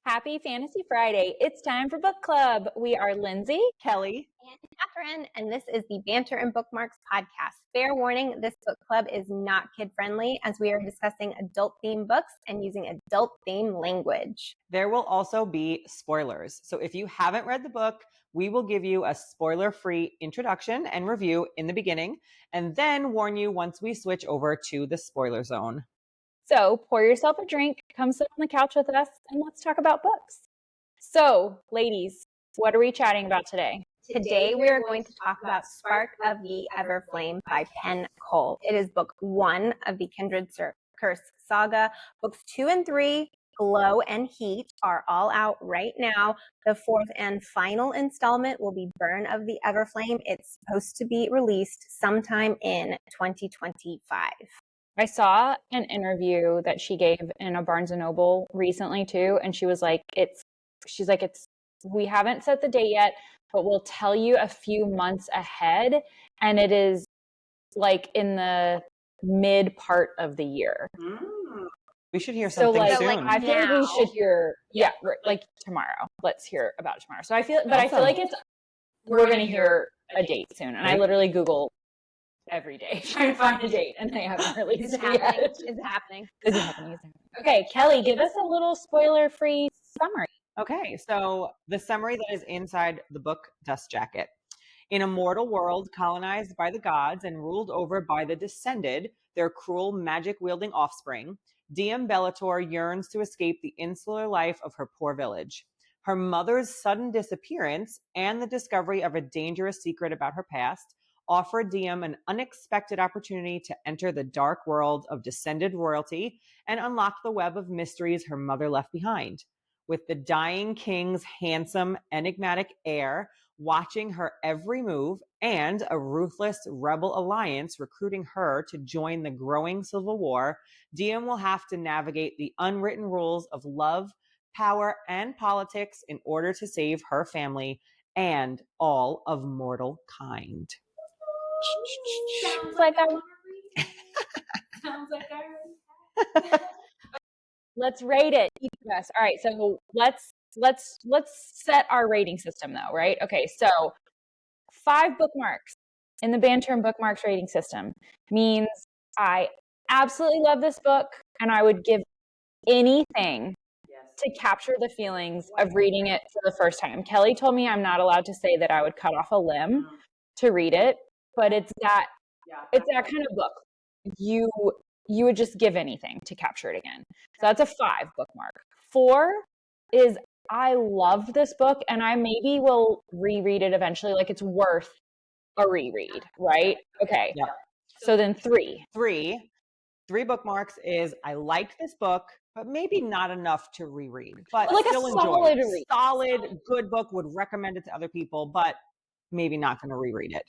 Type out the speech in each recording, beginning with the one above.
Happy Fantasy Friday. It's time for book club. We are Lindsay, Kelly, and Catherine, and this is the Banter and Bookmarks podcast. Fair warning, this book club is not kid-friendly as we are discussing adult-themed books and using adult-themed language. There will also be spoilers. So if you haven't read the book, we will give you a spoiler-free introduction and review in the beginning, and then warn you once we switch over to the spoiler zone. So pour yourself a drink, come sit on the couch with us, and let's talk about books. So, ladies, what are we chatting about today? Today we are going to talk about Spark of the Everflame by Penn Cole. It is book 1 of the Kindred Curse saga. Books 2 and 3, Glow and Heat, are all out right now. The 4th and final installment will be Burn of the Everflame. It's supposed to be released sometime in 2025. I saw an interview that she gave in a Barnes & Noble recently too, and she was like, we haven't set the date yet, but we'll tell you a few months ahead, and it is like in the mid part of the year. We should hear something soon. I feel like we should hear, like tomorrow. Let's hear about it tomorrow. So I feel like we're going to hear a date soon, and I literally Google every day trying to find a date, and they haven't released it yet. It's happening. Is it happening? Okay, Kelly, give us a little spoiler-free summary. Okay, so the summary that is inside the book Dust Jacket. In a mortal world colonized by the gods and ruled over by the Descended, their cruel magic-wielding offspring, Diem Bellator yearns to escape the insular life of her poor village. Her mother's sudden disappearance and the discovery of a dangerous secret about her past offered Diem an unexpected opportunity to enter the dark world of Descended royalty and unlock the web of mysteries her mother left behind. With the dying king's handsome, enigmatic heir watching her every move and a ruthless rebel alliance recruiting her to join the growing civil war, Diem will have to navigate the unwritten rules of love, power, and politics in order to save her family and all of mortal kind. Sounds like I want to read. Sounds like I read. Let's rate it. Yes. All right. So let's set our rating system though, right? Okay. So 5 bookmarks in the Banter and Bookmarks rating system means I absolutely love this book, and I would give anything to capture the feelings of reading it for the first time. Kelly told me I'm not allowed to say that I would cut off a limb to read it, but it's that kind of book. You would just give anything to capture it again. So that's a 5 bookmark. 4 is I loved this book, and I maybe will reread it eventually. Like, it's worth a reread, right? Okay. Yeah. So then 3. 3 bookmarks is I like this book, but maybe not enough to reread. But like still a enjoy solid it. read. Solid, good book, would recommend it to other people, but maybe not going to reread it.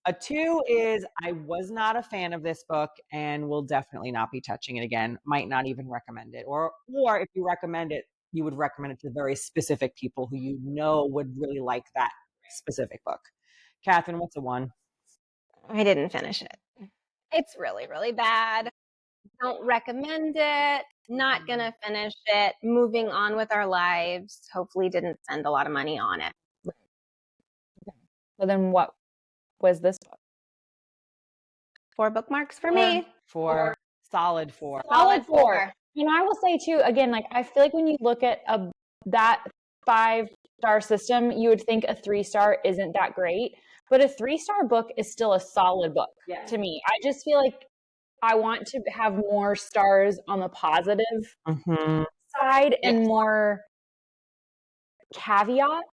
A 2 is I was not a fan of this book and will definitely not be touching it again. Might not even recommend it. Or if you recommend it, you would recommend it to very specific people who you know would really like that specific book. Catherine, what's a 1? I didn't finish it. It's really, really bad. Don't recommend it. Not gonna finish it. Moving on with our lives. Hopefully didn't spend a lot of money on it. So then what was this book? 4 bookmarks for me. 4. Solid 4. Solid 4. And I will say too, again, like I feel like when you look at that 5-star system, you would think a 3-star isn't that great, but a 3-star book is still a solid book to me. I just feel like I want to have more stars on the positive side and more caveats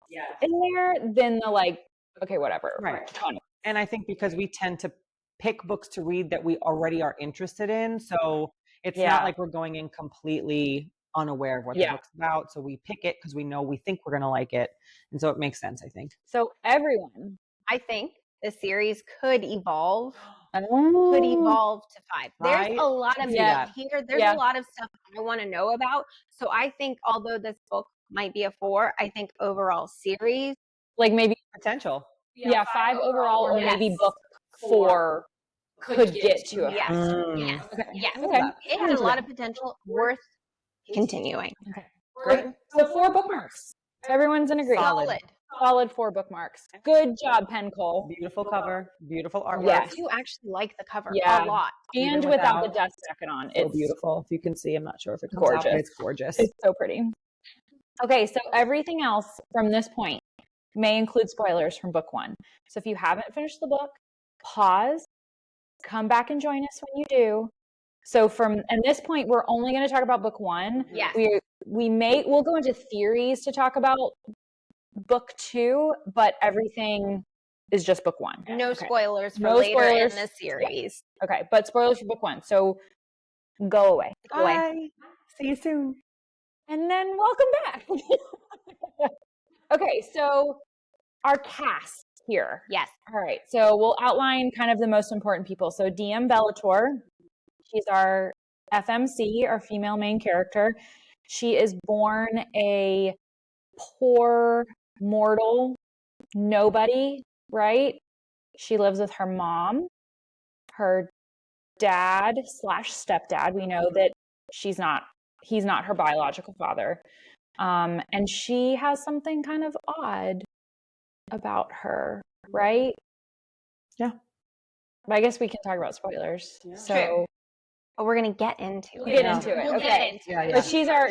in there than the like, okay, whatever. Right. 20. And I think because we tend to pick books to read that we already are interested in, so it's not like we're going in completely unaware of what the book's about. So we pick it because we think we're going to like it. And so it makes sense, I think. So everyone, I think the series could evolve. Could evolve to 5. Right? There's a lot of stuff here. There's a lot of stuff I want to know about. So I think although this book might be a 4, I think overall series, like maybe potential. 5 overall, or maybe book 4 could get to a 5. Yes. Okay. It has a lot of potential worth continuing. Okay. Great. So 4 bookmarks. Everyone's in agreement. Solid 4 bookmarks. Good job, Penn Cole. Beautiful cover, beautiful artwork. Yes. I do actually like the cover Yeah. a lot. And Even without the without- dust jacket on. So It's beautiful. If you can see, I'm not sure if it comes gorgeous. out, but it's gorgeous. It's so pretty. Okay, so everything else from this point may include spoilers from book 1. So if you haven't finished the book, pause, come back and join us when you do. So at this point, we're only going to talk about book 1. Yes. We'll go into theories to talk about book 2, but everything is just book 1. No Okay. spoilers for No later spoilers. in the series. Okay, but spoilers for book 1. So go away. Go away. Bye. See you soon. And then welcome back. Okay, so our cast here. Yes. All right, so we'll outline kind of the most important people. So DM Bellator, she's our FMC, our female main character. She is born a poor mortal nobody, right? She lives with her mom, her dad / stepdad. We know that he's not her biological father. And she has something kind of odd about her, right? Yeah. But I guess we can talk about spoilers. Yeah. So True. But we're going to get into we'll it. get into it. We'll Okay. get into Yeah, it. yeah. But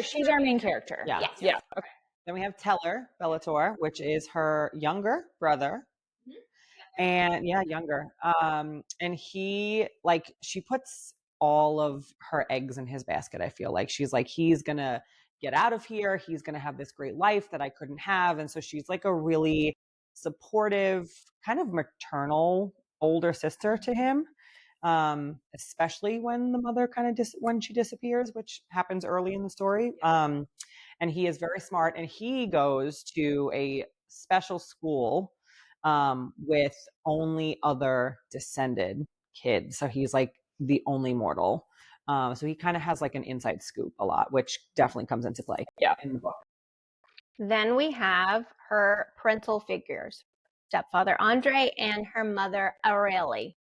she's our main character. Yeah. Yes. Yeah. Okay. Then we have Teller Bellator, which is her younger brother. And younger. And she puts all of her eggs in his basket. I feel like she's like, he's going to get out of here. He's going to have this great life that I couldn't have. And so she's like a really supportive, kind of maternal older sister to him. Especially when the mother kind of when she disappears, which happens early in the story. And he is very smart, and he goes to a special school with only other descended kids. So he's like the only mortal. So he kind of has like an inside scoop a lot, which definitely comes into play in the book. Then we have her parental figures, stepfather Andre and her mother Aurelie.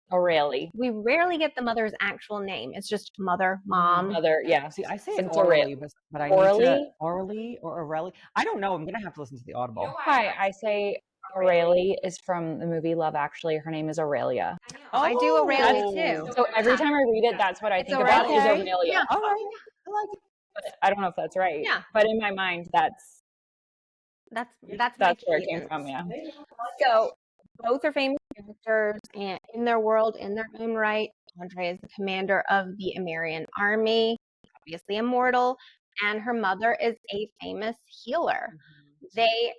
We rarely get the mother's actual name. It's just mother, mom. Mother, yeah. See, I say it It's orally, but I Orally? need to orally or Aurelie. I don't know. I'm gonna have to listen to the audible. Hi, I say Aurelie is from the movie Love Actually. Her name is Aurelia. I do Aurelie too. So every time I read it, that's what I think about is Aurelia. Aurelia. Yeah. All right, I like it. But I don't know if that's right. Yeah. But in my mind, that's That's where it came from. Yeah. So both are famous characters and in their world, in their own right. Andre is the commander of the Amerian army, obviously immortal, and her mother is a famous healer. They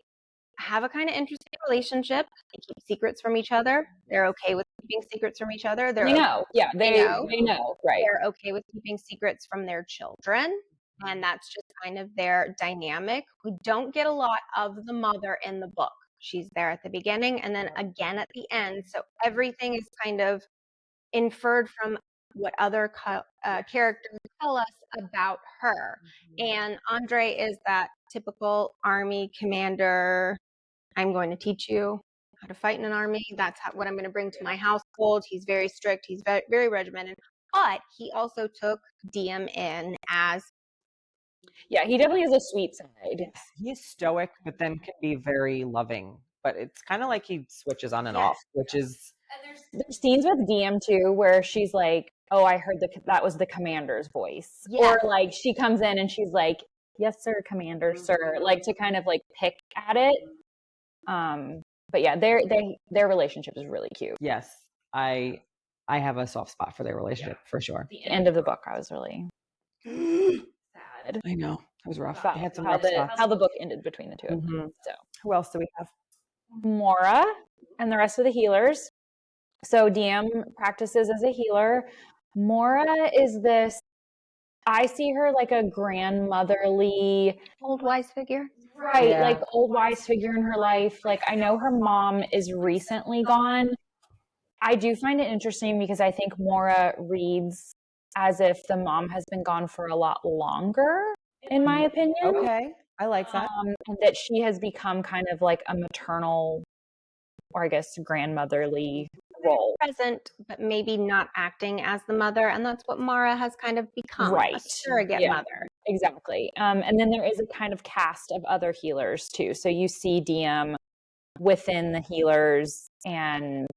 have a kind of interesting relationship. They keep secrets from each other. They're okay with keeping secrets from each other. They know. Yeah, they know. Right. They're okay with keeping secrets from their children. And that's just kind of their dynamic. We don't get a lot of the mother in the book. She's there at the beginning and then again at the end. So everything is kind of inferred from what other characters tell us about her. And Andre is that typical army commander. I'm going to teach you how to fight in an army. That's what I'm going to bring to my household. He's very strict. He's very, very regimented. But he also took DM in as he definitely has a sweet side. He's stoic, but then can be very loving. But it's kind of like he switches on and off, which is. There's scenes with DM too where she's like, "Oh, I heard that was the commander's voice," or like she comes in and she's like, "Yes, sir, commander, sir," like to kind of like pick at it. But yeah, their relationship is really cute. Yes, I have a soft spot for their relationship for sure. The end of the book, I was really sad. I know it was rough. About They had some how rough spots. the book ended between the two of them. So Who else do we have? Mora and the rest of the healers. So DM practices as a healer. Mora is this. I see her like a grandmotherly, old wise figure. right? Yeah. Like old wise figure in her life. Like I know her mom is recently gone. I do find it interesting because I think Mora reads as if the mom has been gone for a lot longer, in my opinion. Okay, I like that. And that she has become kind of like a maternal, or I guess grandmotherly role. Present, but maybe not acting as the mother. And that's what Mara has kind of become, Right. a surrogate mother. Exactly. And then there is a kind of cast of other healers too. So you see Diem within the healers, and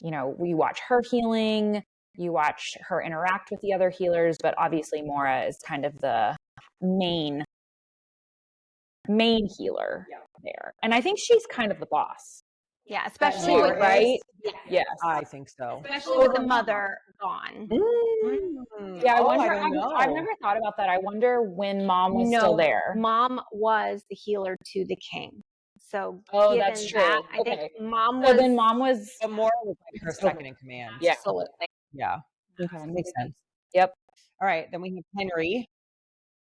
we watch her healing, you watch her interact with the other healers, but obviously Mora is kind of the main healer there. And I think she's kind of the boss. Yeah, especially Too, with right? Yes, I think so. Especially with the mother gone. Yeah, I Oh, wonder. I don't know. I've never thought about that. I wonder when Mom was still there. Mom was the healer to the king. So that's true. I think Mom So was. then Mom was. But Mora was like her second in command. Yeah. Absolutely. Yeah. Okay. Makes sense. Yep. All right. Then we have Henry.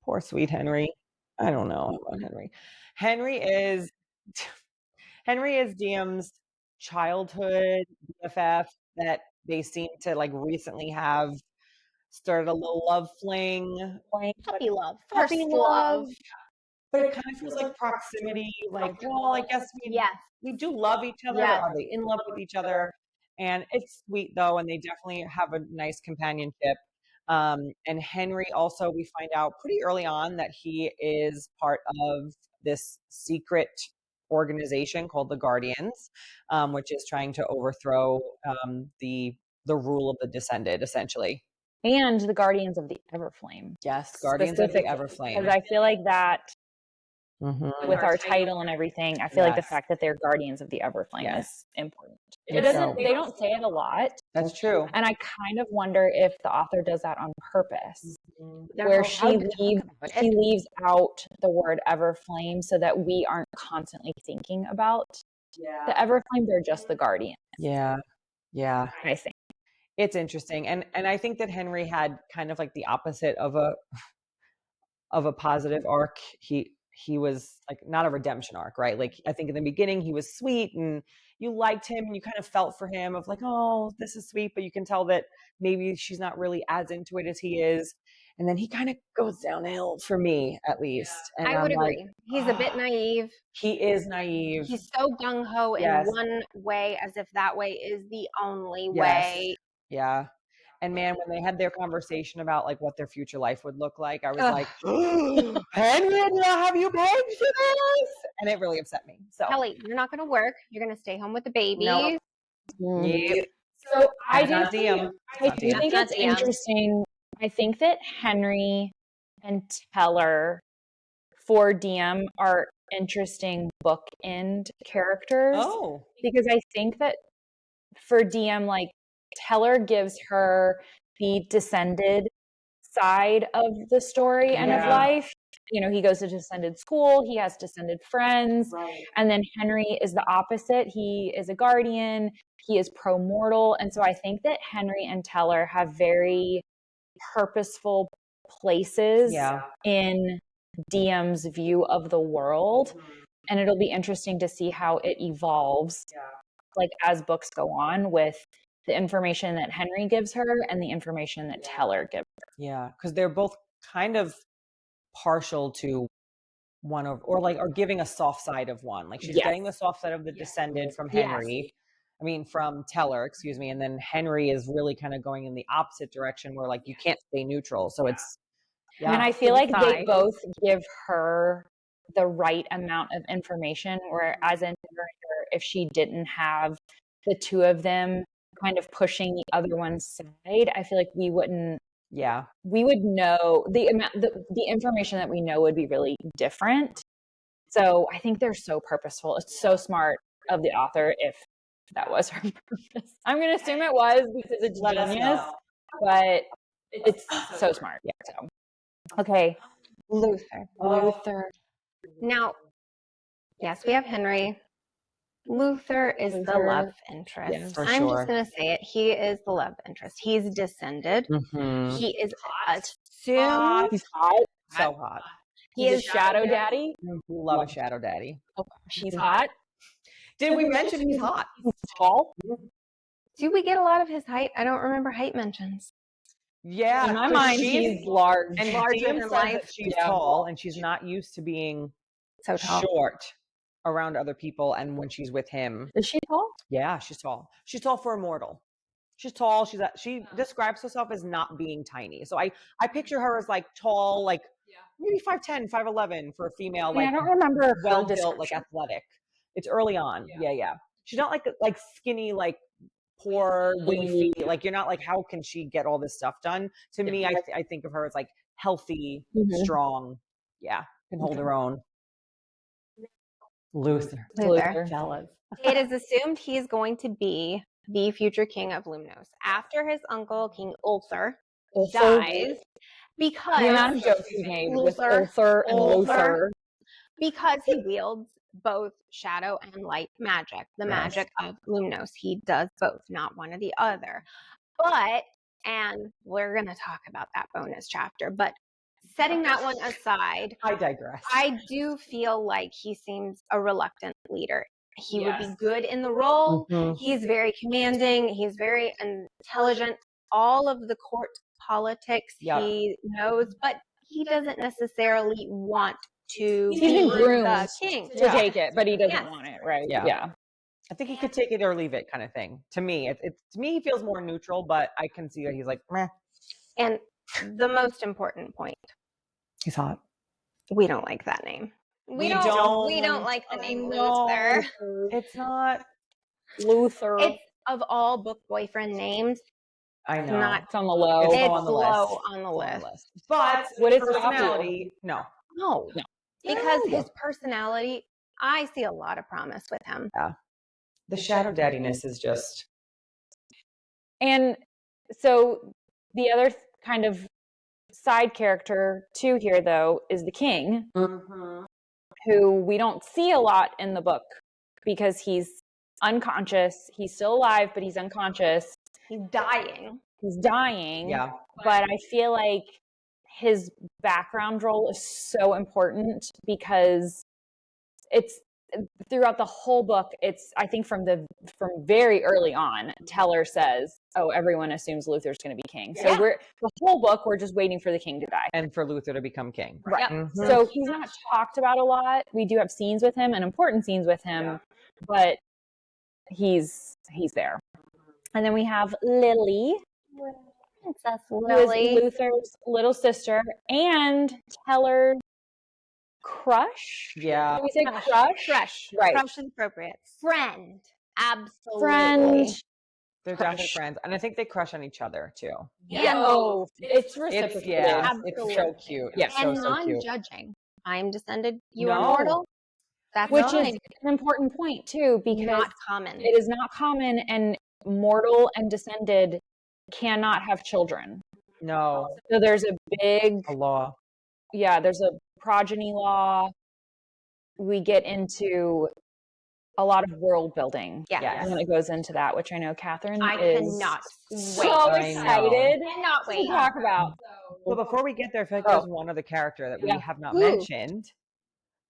Poor sweet Henry. I don't know about Henry. Henry is Diem's childhood BFF that they seem to like recently have started a little love fling. Puppy love. Puppy First love. But it kind of feels like proximity. Like, well, I guess we do love each other. Yes. Are they in love with each other? And it's sweet though, and they definitely have a nice companionship. And Henry also, we find out pretty early on that he is part of this secret organization called the Guardians, which is trying to overthrow the rule of the Descended, essentially. And the Guardians of the Everflame. Yes, Guardians of the Everflame. Because I feel like that, with our title and everything, I feel like the fact that they're Guardians of the Everflame is important. They don't say it a lot. That's true. And I kind of wonder if the author does that on purpose, where he leaves out the word Everflame so that we aren't constantly thinking about the Everflame. They're just the Guardians. Yeah. I think it's interesting, and I think that Henry had kind of like the opposite of a positive arc. He was like not a redemption arc, right? Like I think in the beginning he was sweet and you liked him and you kind of felt for him of like, oh, this is sweet, but you can tell that maybe she's not really as into it as he is. And then he kind of goes downhill for me, at least. And I would agree. He's a bit naive. He is naive. He's so gung-ho in one way as if that way is the only way. Yeah. And man, when they had their conversation about like what their future life would look like, I was like, Henrietta, have you paid for this? And it really upset me. So Kelly, you're not going to work. You're going to stay home with the baby. No. Yep. So I do think it's interesting. I think that Henry and Teller for Diem are interesting bookend characters. Oh. Because I think that for Diem, like Teller gives her the Descended side of the story and of life. He goes to Descended school, he has Descended friends, and then Henry is the opposite. He is a Guardian, he is pro-mortal, and so I think that Henry and Teller have very purposeful places in Diem's view of the world, and it'll be interesting to see how it evolves like as books go on with the information that Henry gives her and the information that Teller gives her. Yeah, because they're both kind of partial to one of, or giving a soft side of one. Like she's getting the soft side of the Descended from Henry. I mean, from Teller, excuse me. And then Henry is really kind of going in the opposite direction where like you can't stay neutral. So it's, and I feel like they both give her the right amount of information, whereas in if she didn't have the two of them kind of pushing the other one's side, I feel like we wouldn't. Yeah, we would know the amount. The information that we know would be really different. So I think they're so purposeful. It's so smart of the author if that was her purpose. I'm going to assume it was because it's genius, but it's so smart. Yeah. So okay, Luther. Now, yes, we have Henry. Luther is the love interest. Yes, for I'm sure. just going to say it. He is the love interest. He's Descended. Mm-hmm. He is assumed. He's hot. So hot. He's a shadow daddy. Love a shadow daddy. Oh gosh, he's hot. Did we mention he's hot? He's tall. Do we get a lot of his height? I don't remember height mentions. Yeah. In my mind, he's large. And larger Diem than says life. that she's tall and she's not used to being so tall. short around other people and when she's with him. Is she tall? Yeah, she's tall. She's tall for a mortal. She's tall. She describes herself as not being tiny. So I picture her as like tall, like maybe 5'10", 5'11" for a female, Yeah, like I don't remember her well built, like description. athletic. It's early on. Yeah. She's not like skinny, like poor, leafy. Like you're not like, how can she get all this stuff done? To me, I think of her as like healthy, strong. Yeah, can hold her own. Luther. Fellas. It is assumed he is going to be the future king of Lumnos after his uncle, King Ulthar, dies, because the amount of jokes he made with Ulthar Ulthar and Luther. because he wields both shadow and light magic, the magic of Lumnos. He does both, not one or the other. But, and we're going to talk about that bonus chapter, but setting that one aside, I digress. I do feel like he seems a reluctant leader. He would be good in the role. He's very commanding. He's very intelligent. All of the court politics he knows, but he doesn't necessarily want to He's be been the groomed king. to take it, but he doesn't want it, right? Yeah. I think he could take it or leave it, kind of thing. To me, to me, he feels more neutral, but I can see that he's like, meh. And the most important point, he's hot. We don't like that name. We don't like the name Luther. It's not Luther. It's of all book boyfriend names. I know. It's on the low. It's low on the low list. on the list. But what is personality? No. Because his personality, I see a lot of promise with him. Yeah. The shadow daddiness is just. And so the other kind of side character too here, though, is the king, who we don't see a lot in the book because he's unconscious. He's still alive, but he's unconscious. He's dying. Yeah. But I feel like his background role is so important because it's throughout the whole book. It's, I think from very early on, Teller says, oh, everyone assumes Luther's going to be king. So the whole book, we're just waiting for the king to die. And for Luther to become king. Right. So he's not talked about a lot. We do have scenes with him and important scenes with him, but he's there. And then we have Lily, Princess who Lily. is Luther's little sister and Teller's crush. Yeah. Did we say crush? Crush. Right. Crush is appropriate. Friend. Absolutely. Friend. They're definitely friends. And I think they crush on each other too. Yeah. Oh, it's reciprocated. It's so cute. Yeah. And so cute. non-judging. I'm descended, you are mortal. That's which fine. is an important point too, because not common. It is not common, and mortal and descended cannot have children. No. So there's a law. Yeah, there's a progeny law. We get into a lot of world building. Yes. When it goes into that, which I know Catherine I is cannot so excited to talk about. Well, before we get there, I feel like there's one other character that we have not mentioned.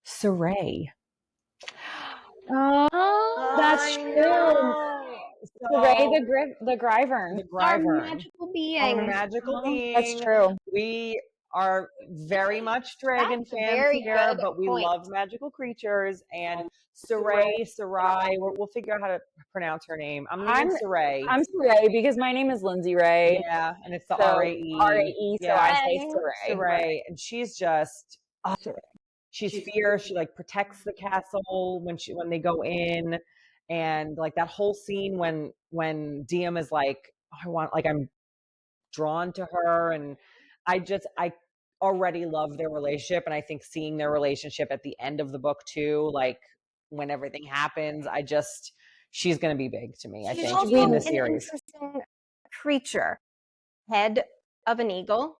Saray. That's true. Saray the Gryvern. Our magical being. Our magical being. That's true. We are very much dragon fans here, but we love magical creatures. And Saray, we'll figure out how to pronounce her name. I'm Saray. I'm Saray because my name is Lindsay Ray. Yeah, and it's the R-A-E. R-A-E, so I say Saray. Saray. And she's just she's fierce. She like protects the castle when they go in, and like that whole scene when Diem is like, I'm drawn to her, and I already love their relationship, and I think seeing their relationship at the end of the book too, like when everything happens, she's going to be big to me. I think in the series. Interesting creature, head of an eagle,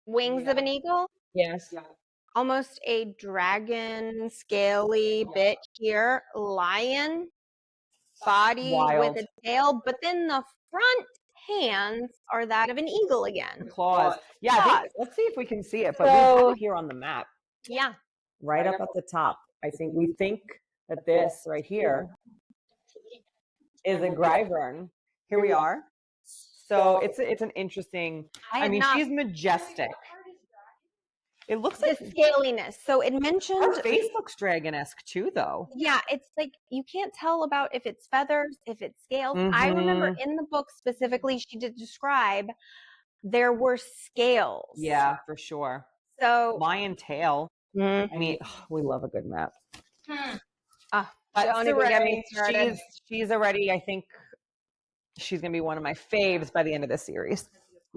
wings of an eagle. Yes. Yeah. Almost a dragon, scaly bit here, lion, body with a tail, but then the front hands are that of an eagle again. Claws. Yeah, let's see if we can see it, but we have it here on the map. Yeah. Right up at the top. We think that this right here is a Gryvern. Here we are. So it's an interesting, she's majestic. It looks the like scaliness. So it mentioned her face looks dragon-esque too, though. Yeah, it's like you can't tell about if it's feathers, if it's scales. I remember in the book specifically, she did describe there were scales. Yeah, for sure. So Lion tail. Mhm. I mean, we love a good map. But don't even get me started. she's already, I think she's going to be one of my faves by the end of this series.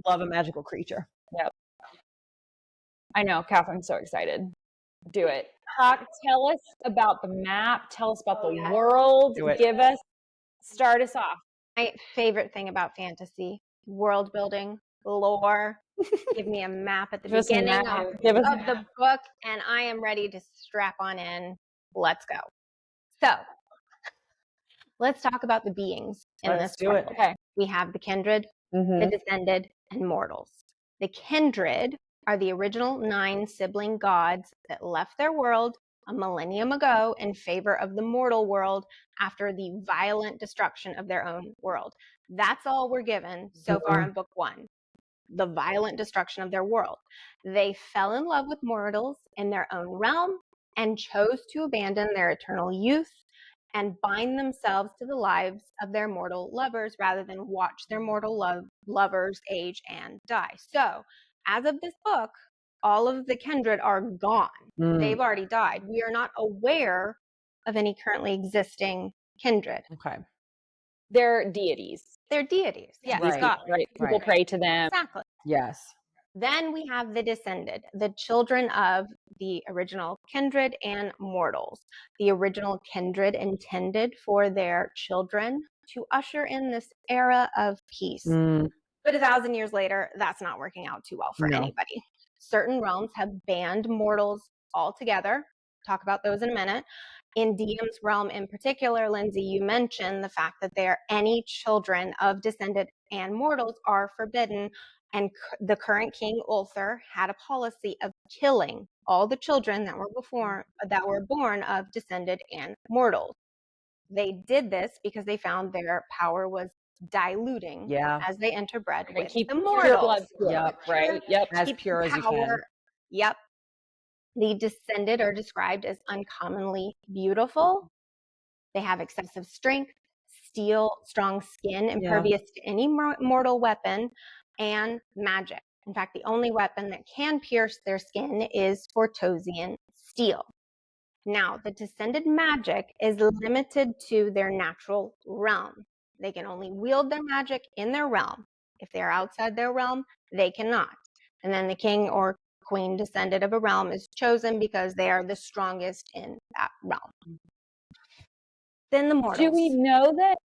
Love a magical creature. Yep. I know. Catherine's so excited. Do it. Tell us about the map. Tell us about the world. Do it. Start us off. My favorite thing about fantasy, world building, lore. Give me a map at the Give us a beginning map. of Give us a the book, and I am ready to strap on in. Let's go. So let's talk about the beings in Let's this do it. world. Okay. We have the kindred, the descended, and mortals. The kindred are the original 9 sibling gods that left their world a millennium ago in favor of the mortal world after the violent destruction of their own world. That's all we're given so far in book 1. The violent destruction of their world. They fell in love with mortals in their own realm and chose to abandon their eternal youth and bind themselves to the lives of their mortal lovers rather than watch their mortal lovers age and die. So, as of this book, all of the kindred are gone. They've already died. We are not aware of any currently existing kindred. Okay. They're deities. They're deities. Yes, Right. God. Right. People pray to them. Exactly. Yes. Then we have the descended, the children of the original kindred and mortals. The original kindred intended for their children to usher in this era of peace. But 1,000 years later, that's not working out too well for anybody. Certain realms have banned mortals altogether. Talk about those in a minute. In DM's realm in particular, Lindsay, you mentioned the fact that any children of descended and mortals are forbidden. And the current king, Ulthar, had a policy of killing all the children that were born of descended and mortals. They did this because they found their power was diluting as they interbred with Keep the pure mortals. blood pure, right? Yep. As pure as you can. Yep. The descended are described as uncommonly beautiful. They have excessive strength, strong skin, impervious to any mortal weapon, and magic. In fact, the only weapon that can pierce their skin is Fortosian steel. Now, the descended magic is limited to their natural realm. They can only wield their magic in their realm. If they are outside their realm, they cannot. And then the king or queen descended of a realm is chosen because they are the strongest in that realm. Then the mortals. Do we know that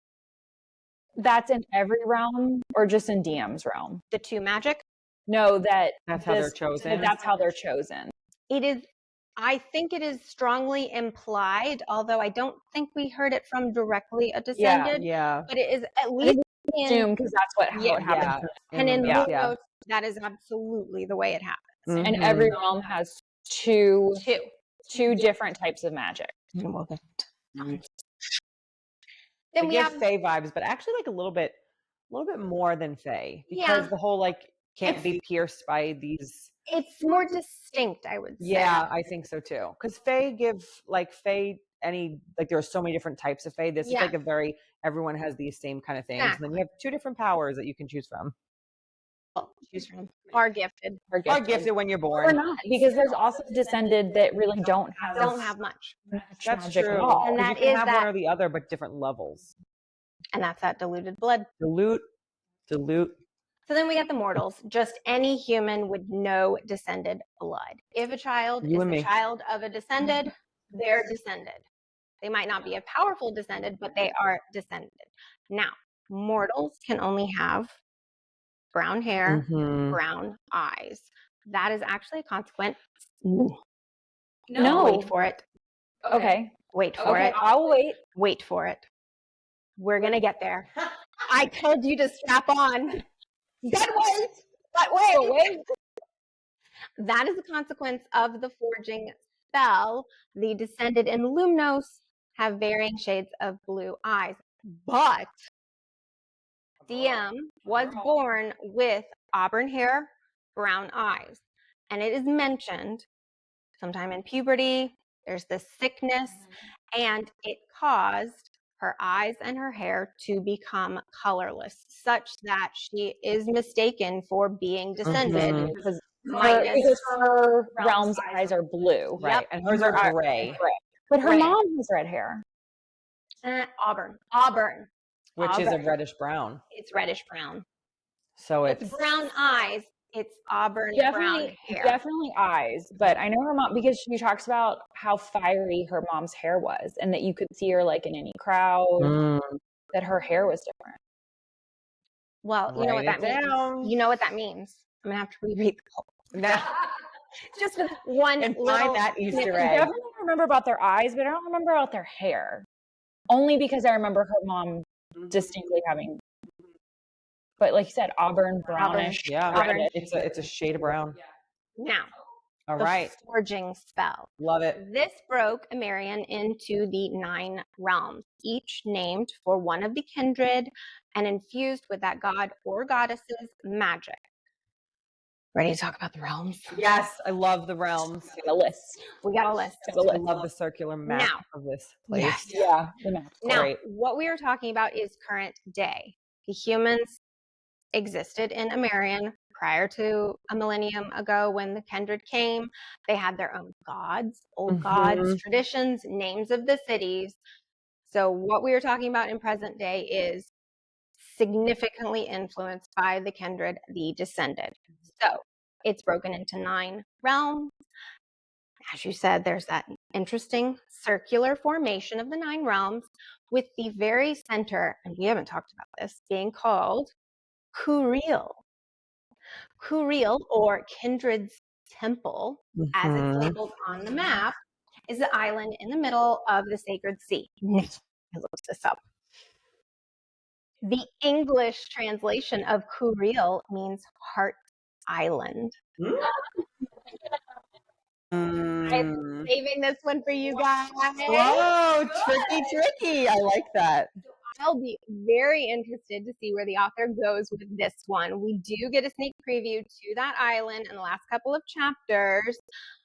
that's in every realm or just in DM's realm? The 2 magic? No, that's how they're chosen. That's how they're chosen. It is. I think it is strongly implied, although I don't think we heard it from directly a descended. Yeah. But it is at least assume because that's how it happens. And in Blue Note, that is absolutely the way it happens. And every realm has two different types of magic. Then we have Fae vibes, but actually like a little bit more than Fae because the whole can't be pierced by these. It's more distinct, I would say. Yeah, I think so too. Because Fae give there are so many different types of Fae. This is like everyone has these same kind of things. Exactly. And then you have 2 different powers that you can choose from. Are gifted. Are gifted when you're born. Or not, because there's also descended that really don't have much. That's magic true. at all. And that you can is have one or the other, but different levels. And that's that diluted blood. Dilute. So then we got the mortals. Just any human with no descended blood. If a child is the child of a descended, they're descended. They might not be a powerful descended, but they are descended. Now, mortals can only have brown hair, brown eyes. That is actually a consequence. No. Wait for it. Okay. Wait for it. I'll wait. Wait for it. We're going to get there. I told you to strap on. But wait. That is a consequence of the forging spell. The descended in Lumnos have varying shades of blue eyes. But DM was born with auburn hair, brown eyes. and it is mentioned sometime in puberty. There's this sickness, and it caused her eyes and her hair to become colorless, such that she is mistaken for being descended. Because her realm's eyes are blue. Right. And hers are gray. But her Gray. mom has red hair. Auburn. Which is a Auburn. reddish brown. It's reddish brown. So It's brown eyes. It's auburn brown hair. Definitely eyes. But I know her mom, because she talks about how fiery her mom's hair was, and that you could see her like in any crowd, that her hair was different. Well, you know what that means. You know what that means. I'm gonna have to reread the whole. Just with one and little find that Easter egg. I definitely remember about their eyes, but I don't remember about their hair. Only because I remember her mom distinctly having, but like you said, auburn, brownish. Yeah, auburn. It's a shade of brown. Now, All the right. forging spell. Love it. This broke Amarian into the 9 realms, each named for one of the kindred and infused with that god or goddess's magic. Ready to talk about the realms? Yes, I love the realms. A list. We got a list. I love the circular map Now, of this place. Yes. Yeah, the map. Now, Great. what we are talking about is current day. The humans existed in Amarian prior to a millennium ago when the kindred came. They had their own gods, old gods, traditions, names of the cities. So what we are talking about in present day is significantly influenced by the kindred, the descended. So it's broken into 9 realms. As you said, there's that interesting circular formation of the 9 realms, with the very center, and we haven't talked about this, being called Kuril. Kuril, or Kindred's Temple, as it's labeled on the map, is the island in the middle of the Sacred Sea. I looked this up. The English translation of Kuril means Heart Island. I'm saving this one for you guys. Whoa, tricky. I like that. I'll be very interested to see where the author goes with this one. We do get a sneak preview to that island in the last couple of chapters,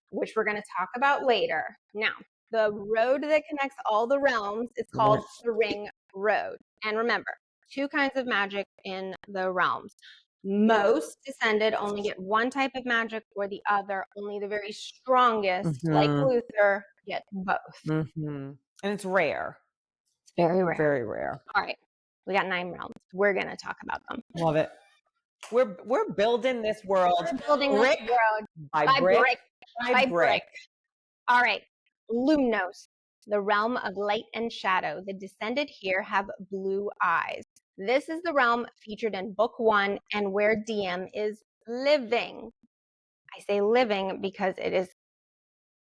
which we're going to talk about later. Now, the road that connects all the realms is called the Ring Road. And remember, 2 kinds of magic in the realms. Most descended only get one type of magic, or the other, only the very strongest, like Luther, get both. And it's rare. It's very rare. Very rare. All right. We got 9 realms. We're going to talk about them. Love it. We're building this world. We're building this world by brick. By brick. All right. Lumnos, the realm of light and shadow. The descended here have blue eyes. This is the realm featured in book 1 and where DM is living. I say living because it is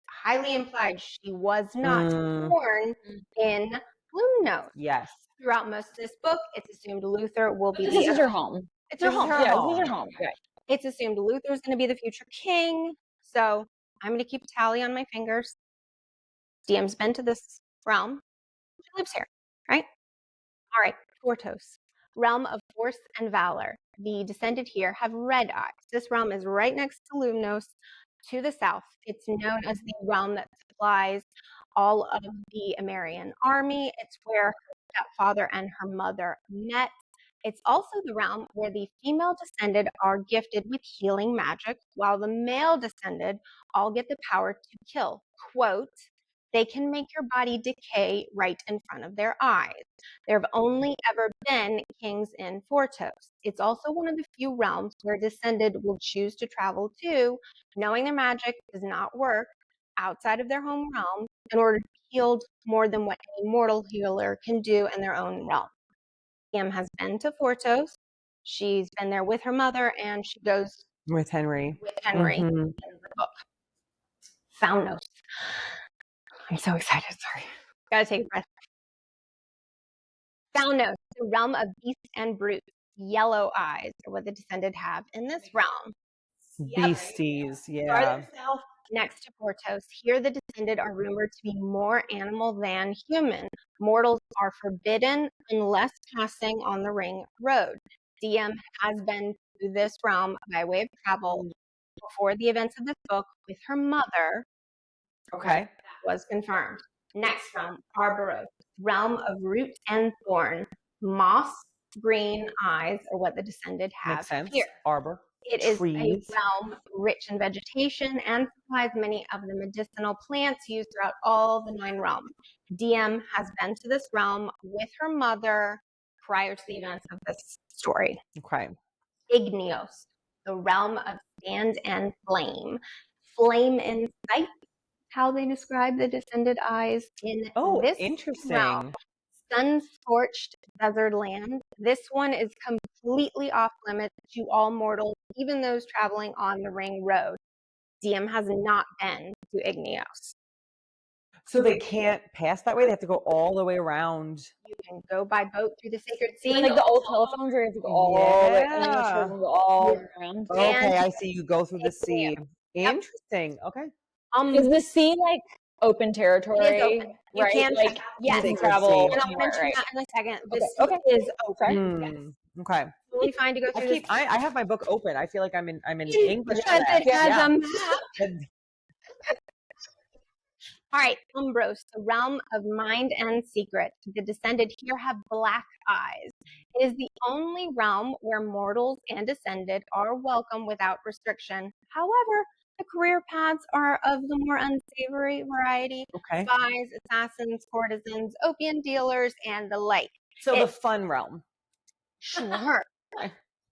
highly implied she was not born in Lumnos. Yes. Throughout most of this book, it's assumed Luther will be This is her home. It's her home. Yeah, this is her home. Right. It's assumed Luther's going to be the future king. So I'm going to keep a tally on my fingers. DM's been to this realm. She lives here, right? All right. Fortos, realm of force and valor. The descended here have red eyes. This realm is right next to Lumnos to the south. It's known as the realm that supplies all of the Amarian army. It's where her stepfather and her mother met. It's also the realm where the female descended are gifted with healing magic, while the male descended all get the power to kill. Quote, they can make your body decay right in front of their eyes. There have only ever been kings in Fortos. It's also one of the few realms where descended will choose to travel to, knowing their magic does not work outside of their home realm in order to be healed more than what a mortal healer can do in their own realm. DM has been to Fortos. She's been there with her mother, and she goes with Henry in the book. Foundnos. I'm so excited. Sorry. Gotta take a breath. Foundnos, the realm of beasts and brutes. Yellow eyes are what the descended have in this realm. Beasties, yeah. South, next to Portos, here the descended are rumored to be more animal than human. Mortals are forbidden unless passing on the ring road. DM has been to this realm by way of travel for the events of this book with her mother. Okay. Was confirmed. Next realm, Arboros, realm of root and thorn. Moss green eyes are what the descended have Makes sense. here. Arbor. It is Trees. a realm rich in vegetation and supplies many of the medicinal plants used throughout all the 9 realms. DM has been to this realm with her mother prior to the events of this story. Okay. Igneos, the realm of sand and flame. Flame in sight, how they describe the descended eyes in this interesting. realm. Sun-scorched desert land. This one is completely off limits to all mortals, even those traveling on the ring road. DM has not been to Igneos. So they can't pass that way? They have to go all the way around. You can go by boat through the sacred sea. Like the old telephones where you have to go all the way, and then you Yeah. go all around. Okay, I see. You go through the Igneos. sea. Interesting. Okay. Is the sea like open territory? It is open. You right? can like yes. you can travel. And I'll anywhere, mention right? that in a second. This Okay. is open. Yes. Okay. Totally fine to go through this. I have my book open. I feel like I'm in English Because class. it has Yeah. a map. All right, Umbros, the realm of mind and secret. The descended here have black eyes. It is the only realm where mortals and descended are welcome without restriction. However, the career paths are of the more unsavory variety. Okay. Spies, assassins, courtesans, opium dealers, and the like. So the fun realm. Sure.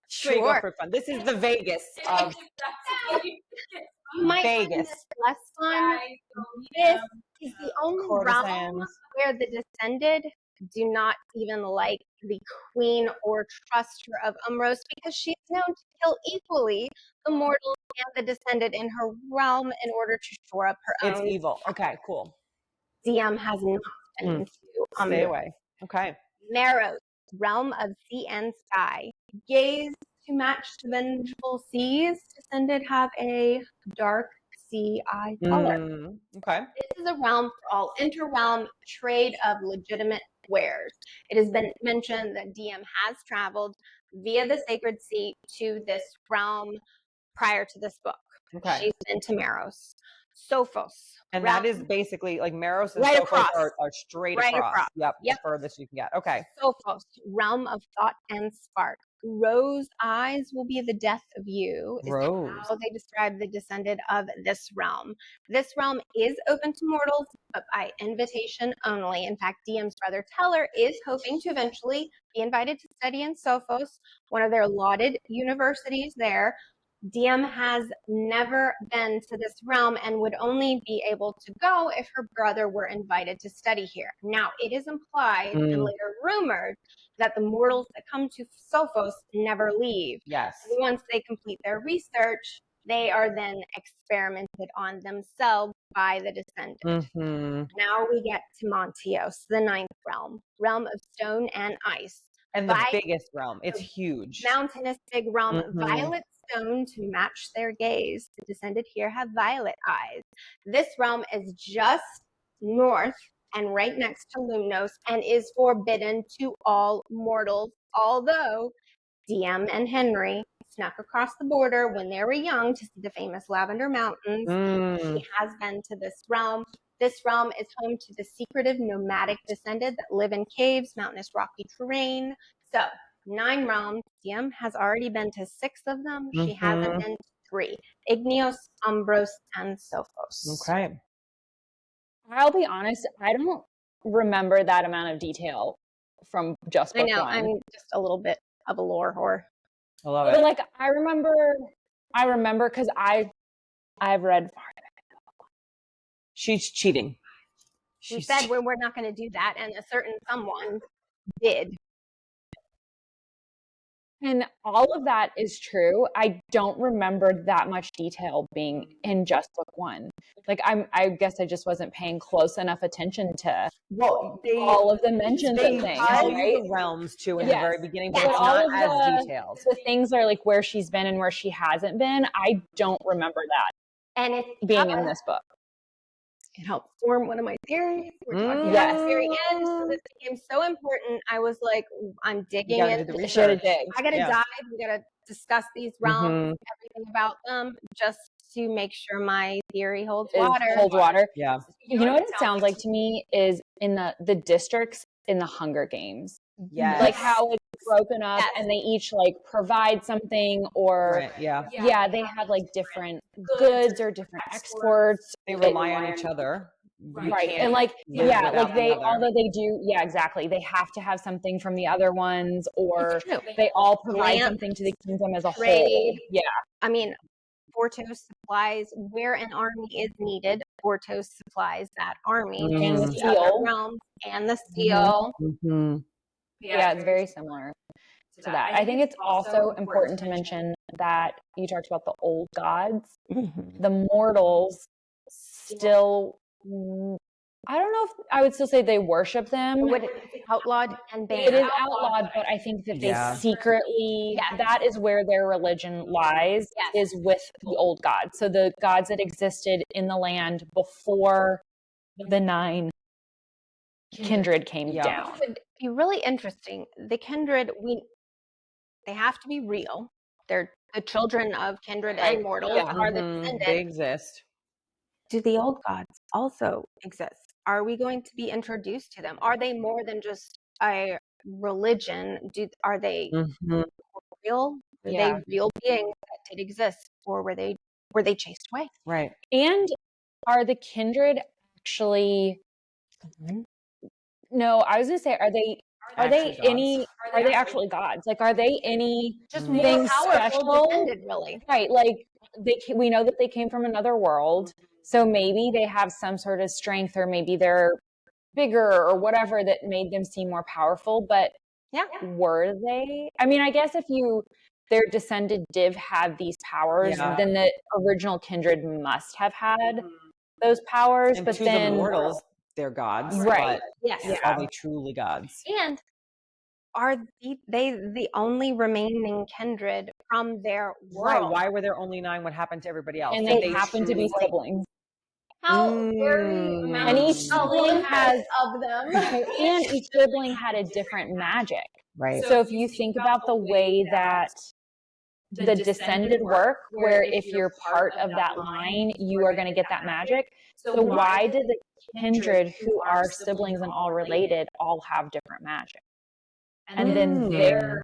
Sure. You go for fun. This is the Vegas of You might Vegas. find this less fun. This is the only realm Courtesans. where the descended do not even like the queen or trust her of Umros because she's known to kill equally the mortal and the descended in her realm in order to shore up her It's own. evil. Okay, cool. DM has not been to Stay away. Okay. Meros, realm of sea and sky. Gaze to match the vengeful seas. Descended have a dark sea eye color. Okay. This is a realm for all inter-realm trade of legitimate wares. It has been mentioned that DM has traveled via the Sacred Sea to this realm prior to this book. Okay. She's been to Meros. Sophos. And realm, that is basically like Meros and Right Sophos across. are straight Right across. across. Yep. Yep. The furthest you can get. Okay. Sophos, realm of thought and spark. Rose eyes will be the death of you. Is Rose. how they describe the descended of this realm. This realm is open to mortals, but by invitation only. In fact, DM's brother Teller is hoping to eventually be invited to study in Sophos, one of their lauded universities there. DM has never been to this realm and would only be able to go if her brother were invited to study here. Now, it is implied and later rumored that the mortals that come to Sophos never leave. Yes. And once they complete their research, they are then experimented on themselves by the descendant. Now we get to Montios, the 9th realm, realm of stone and ice. And the biggest realm. It's huge. Mountainous big realm, violet stone to match their gaze. The descended here have violet eyes. This realm is just north and right next to Lumnos and is forbidden to all mortals, although DM and Henry snuck across the border when they were young to see the famous Lavender Mountains. She has been to this realm. This realm is home to the secretive nomadic descended that live in caves, mountainous rocky terrain. So 9 realms. DM has already been to 6 of them. She hasn't been to 3. Igneos, Umbros, and Sophos. Okay. I'll be honest, I don't remember that amount of detail from just book 1. I'm just a little bit of a lore whore. I love it. But like I remember because I've read She's cheating. We said we're not going to do that, and a certain someone did. And all of that is true. I don't remember that much detail being in just book 1. Like I guess I just wasn't paying close enough attention to all of the mentions of things. Tell right? you the realms too in the very beginning, but But it's all not of as detailed. The things are like where she's been and where she hasn't been. I don't remember that And it's being in this book. it helped form one of my theories. We're talking Yes. about the very end. So this became so important. I was like, I'm digging You gotta into do the this. research. I gotta Yeah. dive. We gotta discuss these realms, Mhm. everything about them, just to make sure my theory holds Is water. holds water. Yeah. You know what it sounds like to me is in the districts in the Hunger Games. Yes. Like how it's broken up Yes. and they each like provide something or Right, yeah. yeah, they have like different goods or different exports. They rely on each other. We Right. can't And like live yeah, without like the they other. although they do yeah, exactly. They have to have something from the other ones or It's true. they all provide Land, something to the kingdom as a whole. trade. Yeah. I mean, Portos supplies where an army is needed. Portos supplies that army And the to the other seal. realms and the seal. Mhm. Yeah, it's very similar to that. I think it's also important to mention that you talked about the old gods. The mortals still, I don't know if I would still say they worship them. Would it be outlawed and banned? It is outlawed, but I think that they Yeah. secretly, Yes. that is where their religion lies, Yes. is with the old gods. So the gods that existed in the land before the 9 kindred came Yeah. down. It would be really interesting. The kindred, they have to be real. They're the children of kindred and mortals Yeah. are the Mhm. descendants. They exist. Do the old gods also exist? Are we going to be introduced to them? Are they more than just a religion? Are they Mhm. real? Are Yeah. they real beings that did exist, or were they chased away? Right. And are the kindred actually, no, I was going to say, are they actually gods? Like, are they any Just Mm. more things powerful special? descended, really. Right. Like we know that they came from another world. So maybe they have some sort of strength or maybe they're bigger or whatever that made them seem more powerful. But Yeah. were they? I mean, I guess if their descended div had these powers, Yeah. then the original kindred must have had those powers. And but to then the mortals, they're gods. Right. Yes. Yeah. But are they truly gods? And are they the only remaining kindred from their Right. world? Why were there only 9? What happened to everybody else? And Did they happen to be truly- siblings. How very Mm. And each sibling has of them. and each sibling had a different magic. Right. So if you think about the way that the descended work, where if you're part of that line, you are going to get that magic. So why did the kindred who are siblings and all related all have different magic? And then their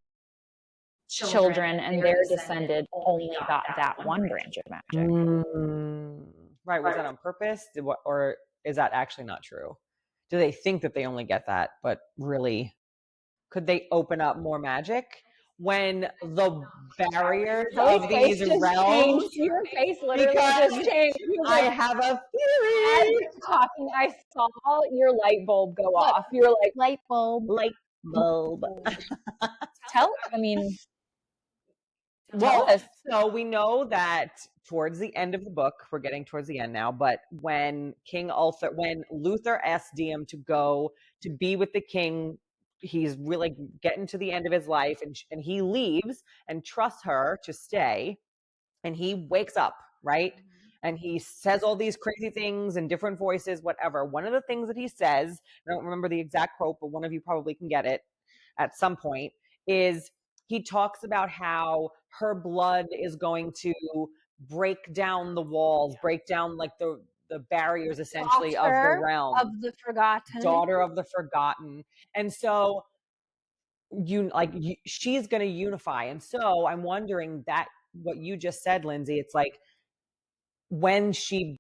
children and their descended only got that one branch of magic. Mm. Right. Was that on purpose? Or is that actually not true? Do they think that they only get that, but really, could they open up more magic when the barriers of these realms? Your face literally Because just changed. I have a As theory. you're talking, I saw your light bulb go off. You're like, Light bulb. I mean, Well, tell us. so we know that towards the end of the book, we're getting towards the end now, but when Luther asked Diem to go to be with the king, he's really getting to the end of his life and he leaves and trusts her to stay and he wakes up, right? And he says all these crazy things in different voices, whatever. One of the things that he says, I don't remember the exact quote, but one of you probably can get it at some point, is he talks about how her blood is going to break down the walls, break down like the barriers essentially of the Daughter realm. of the forgotten. Daughter of the forgotten. And so she's going to unify. And so I'm wondering that what you just said, Lindsay, it's like when she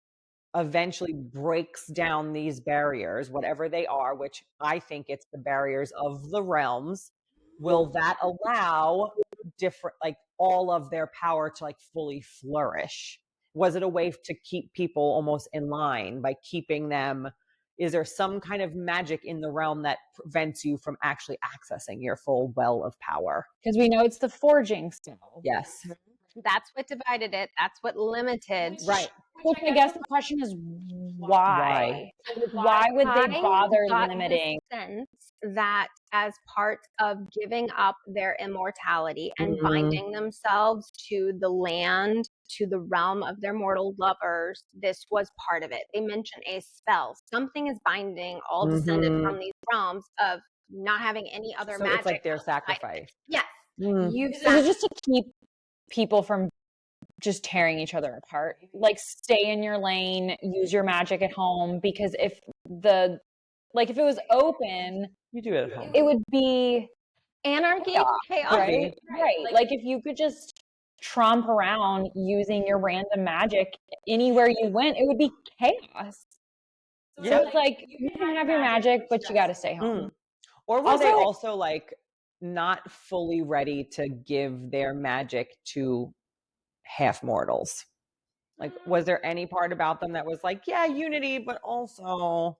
eventually breaks down these barriers, whatever they are, which I think it's the barriers of the realms, will that allow different, like all of their power to like fully flourish? Was it a way to keep people almost in line by keeping them? Is there some kind of magic in the realm that prevents you from actually accessing your full well of power? Because we know it's the forging still. Yes. That's what divided it. That's what limited. Right. Which I guess the question is why? Why would they bother got limiting? the sense that as part of giving up their immortality and Mhm. binding themselves to the land to the realm of their mortal lovers, this was part of it. They mention a spell. Something is binding all descended from these realms of not having any other So magic. it's like their outside of it. sacrifice. Yes. Is it just to keep people from just tearing each other apart? Like, stay in your lane, use your magic at home, because if it was open, You do it at home. it would be Anarchy, chaos. right? Right. Like, if you could just tromp around using your random magic anywhere you went, it would be chaos. So it's like, you can have your magic, but you got to stay home. Or were they Also- also like not fully ready to give their magic to half mortals? Like, was there any part about them that was like, yeah, unity, but also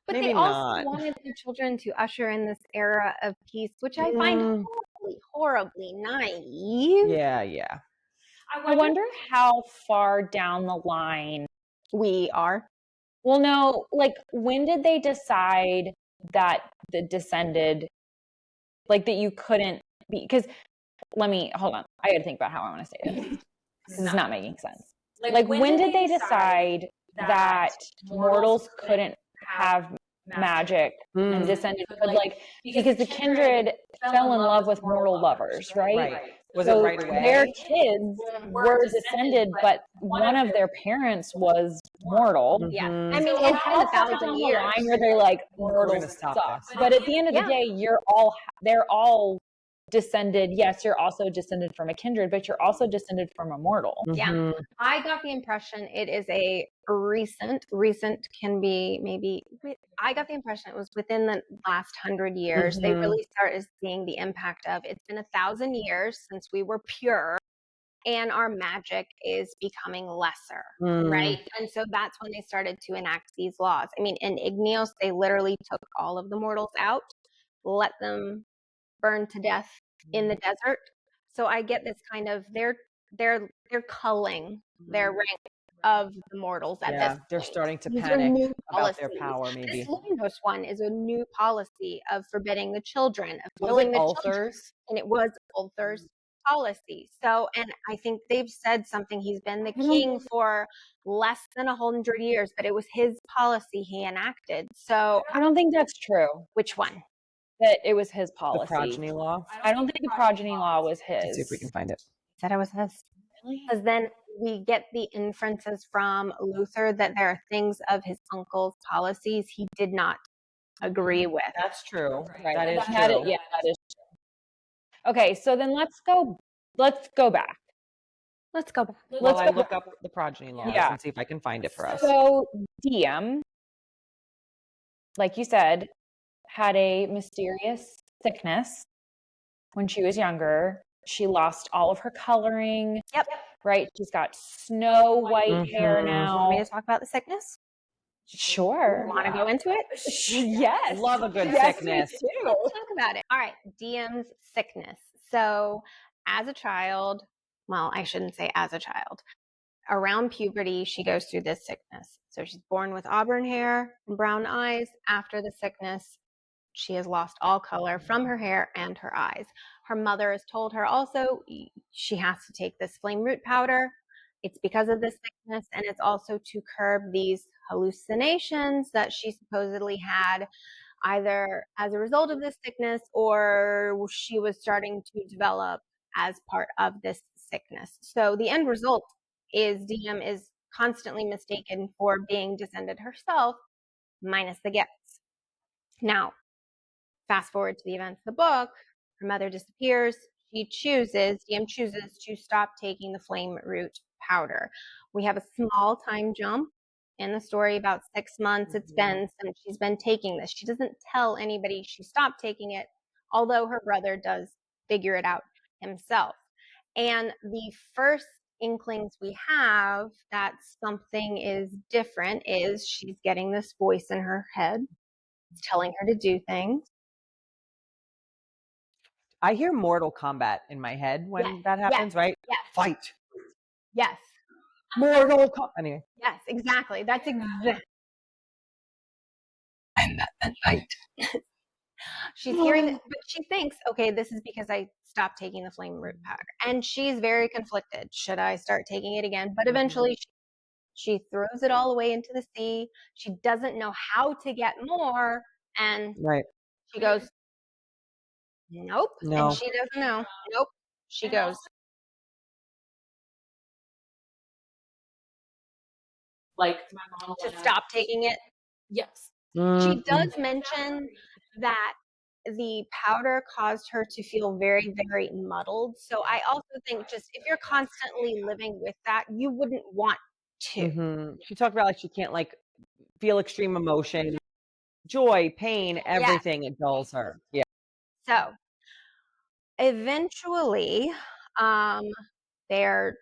But maybe they also not? wanted their children to usher in this era of peace, which I find horribly naive. Yeah. I wonder how far down the line We are. Well, no, like, when did they decide that the descended, like, that you couldn't be? Because hold on. I got to think about how I want to say this. This is not making sense. Like, when did they decide that mortals couldn't have magic and descended could, like, because the kindred fell in love with mortal lovers, right? Was So it right away? their kids were descended, but one of their parents was mortal. Yeah. Mhm. I mean, So it's been how a far down thousand the years. line where they're like, gonna mortals stop suck? this. But at the end of the Yeah. day, they're all descended. Yes, you're also descended from a kindred, but you're also descended from a mortal. Yeah. I got the impression it is a recent can be maybe, I got the impression it was within the last 100 years. They really started seeing the impact of it's been 1,000 years since we were pure and our magic is becoming lesser, right? And so that's when they started to enact these laws. I mean, in Igneos, they literally took all of the mortals out, let them burn to death in the desert. So I get this kind of they're culling their rank of the mortals at this They're point. starting to These are panic new about their policies. power, maybe. This Lemnos one is a new policy of forbidding the children, of Was killing it the children, ulcers? and it was Ulther's policy. So, and I think they've said something. He's been the king for less than 100 years, but it was his policy he enacted. So, I don't think that's true. which one? That it was his The policy. progeny law? I don't think the progeny law was Let's see if we his. can find it. Said it was his. Really? Because then we get the inferences from Luther that there are things of his uncle's policies he did not agree with. That's true. Right. That is That true. yeah, that is true. Okay, so then let's go back. Let's go back. While I look up the progeny laws Yeah. and see if I can find it for us. So Diem, like you said, had a mysterious sickness when she was younger. She lost all of her coloring. Yep. Right? She's got snow white hair Mhm. now. Want me to talk about the sickness? Sure. Want to go into it? Yes. Love a good Yes, sickness. me too. Let's talk about it. All right, Diem's sickness. So, as a child, well, I shouldn't say as a child. Around puberty, she goes through this sickness. So she's born with auburn hair and brown eyes. After the sickness, she has lost all color from her hair and her eyes. Her mother has told her also she has to take this flame root powder. It's because of this sickness, and it's also to curb these hallucinations that she supposedly had either as a result of this sickness or she was starting to develop as part of this sickness. So the end result is Diem is constantly mistaken for being descended herself, minus the gifts. Now, fast forward to the events of the book, her mother disappears. Diem chooses to stop taking the flame root powder. We have a small time jump in the story, about 6 months it's been since she's been taking this. She doesn't tell anybody she stopped taking it, although her brother does figure it out himself. And the first inklings we have that something is different is she's getting this voice in her head. It's telling her to do things. I hear Mortal Kombat in my head when that happens, right? Yes. Fight. Yes. Mortal Kombat. Anyway. Yes, exactly. That's exactly. And that fight. She's hearing it, but she thinks, okay, this is because I stop taking the flame root powder. And she's very conflicted. Should I start taking it again? But eventually she throws it all away into the sea. She doesn't know how to get more. And Right. she goes, nope. No. And she doesn't know. Nope. She goes, like my mom to stop taking it. Yes. She does mention that the powder caused her to feel very, very muddled. So I also think just if you're constantly living with that, you wouldn't want to. She talked about like she can't like feel extreme emotion, joy, pain, everything. It dulls her. Yeah. So eventually, they're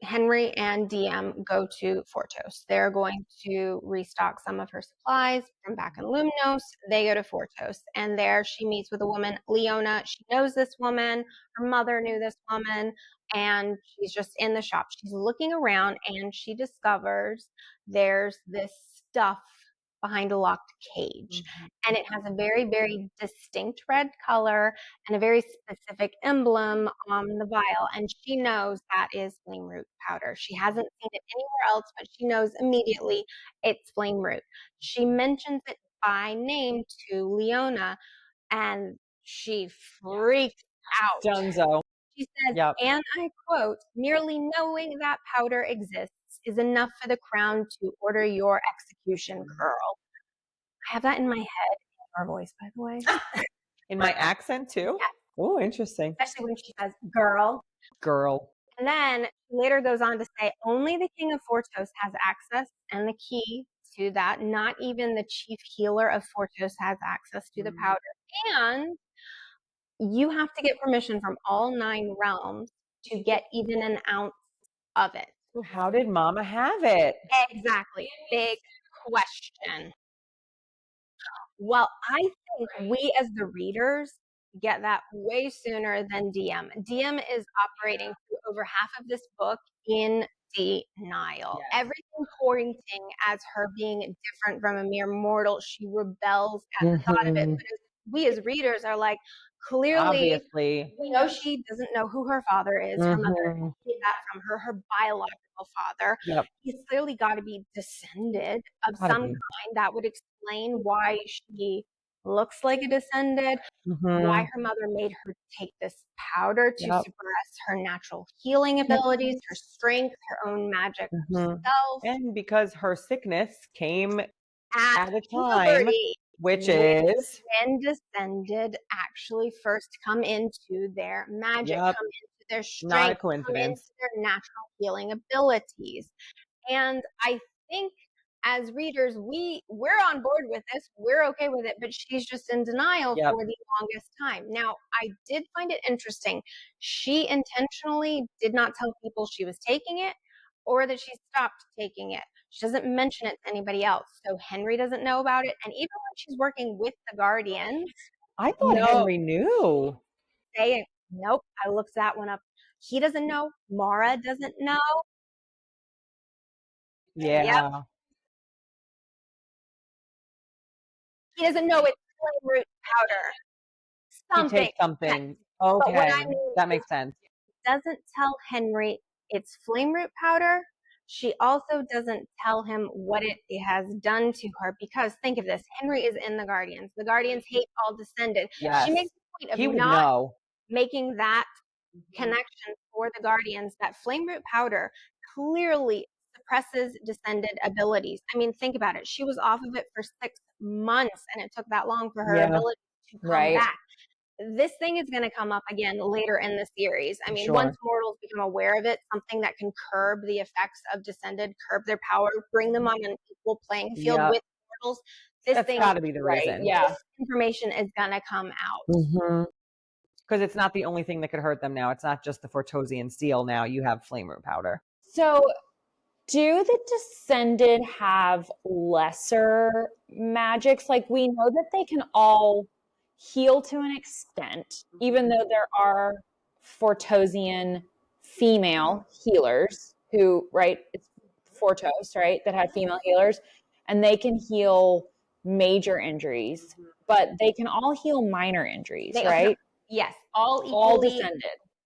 Henry and DM go to Fortos. They're going to restock some of her supplies from back in Lumnos. They go to Fortos, and there she meets with a woman, Leona. She knows this woman. Her mother knew this woman, and she's just in the shop. She's looking around, and she discovers there's this stuff behind a locked cage. And it has a very, very distinct red color and a very specific emblem on the vial. And she knows that is flame root powder. She hasn't seen it anywhere else, but she knows immediately it's flame root. She mentions it by name to Leona, and she freaks out. Dunzo. She says, and I quote, merely knowing that powder exists is enough for the crown to order your execution, girl. I have that in my head, in our voice, by the way. In my accent too? Yeah. Oh, interesting. Especially when she says, girl. Girl. And then she later goes on to say, only the king of Fortos has access and the key to that. Not even the chief healer of Fortos has access to the powder. And you have to get permission from all 9 realms to get even an ounce of it. So how did Mama have it? Exactly. Big question. Well, I think we as the readers get that way sooner than DM. DM is operating through over half of this book in denial. Yes. Everything pointing as her being different from a mere mortal. She rebels at the thought of it. But we as readers are like, clearly, obviously, we know she doesn't know who her father is. Her mother get that from her biological father. Yep. He's clearly got to be descended of some kind. That would explain why she looks like a descended, why her mother made her take this powder to suppress her natural healing abilities, her strength, her own magic herself. And because her sickness came at a time, puberty, which is when descended actually first come into their magic, come into their strength, not a coincidence, come into their natural healing abilities. And I think as readers, we're on board with this. We're okay with it, but she's just in denial for the longest time. Now, I did find it interesting. She intentionally did not tell people she was taking it or that she stopped taking it. She doesn't mention it to anybody else. So Henry doesn't know about it. And even when she's working with the Guardians, I thought Henry knew. Nope. I looked that one up. He doesn't know. Mara doesn't know. Yeah. Yep. He doesn't know it's flame root powder. Something. He takes something. Yes. Okay. But what I mean that makes sense. Doesn't tell Henry it's flame root powder. She also doesn't tell him what it has done to her, because think of this. Henry is in the Guardians. The Guardians hate all descended. Yes. She makes the point of not making that connection for the Guardians, that flame root powder clearly suppresses descended abilities. I mean, think about it. She was off of it for 6 months, and it took that long for her ability to come back. This thing is going to come up again later in the series. I mean, once mortals become aware of it, something that can curb the effects of descended, curb their power, bring them on an equal playing field with mortals. That's got to be the reason. This information is going to come out. Because it's not the only thing that could hurt them now. It's not just the Fortosian seal now. You have flame root powder. So do the descended have lesser magics? Like, we know that they can all heal to an extent, even though there are Fortosian female healers who, it's Fortos, that had female healers, and they can heal major injuries, but they can all heal minor injuries, right? Yes, all all equally descended.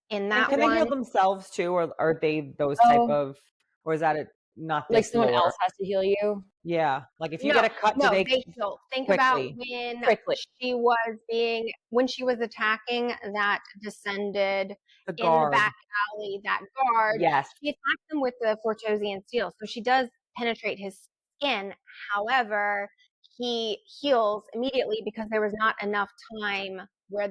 in And that can they heal one. themselves too, or are they those type Oh. of, or is that not Like this someone lore? else has to heal you? Yeah, like if you get a cut, do No, they they heal. Think about quickly? when Quickly. when she was attacking that descended The in the guard. back alley, that guard, Yes. she attacked him with the Fortosian steel. So she does penetrate his skin. However, he heals immediately because there was not enough time where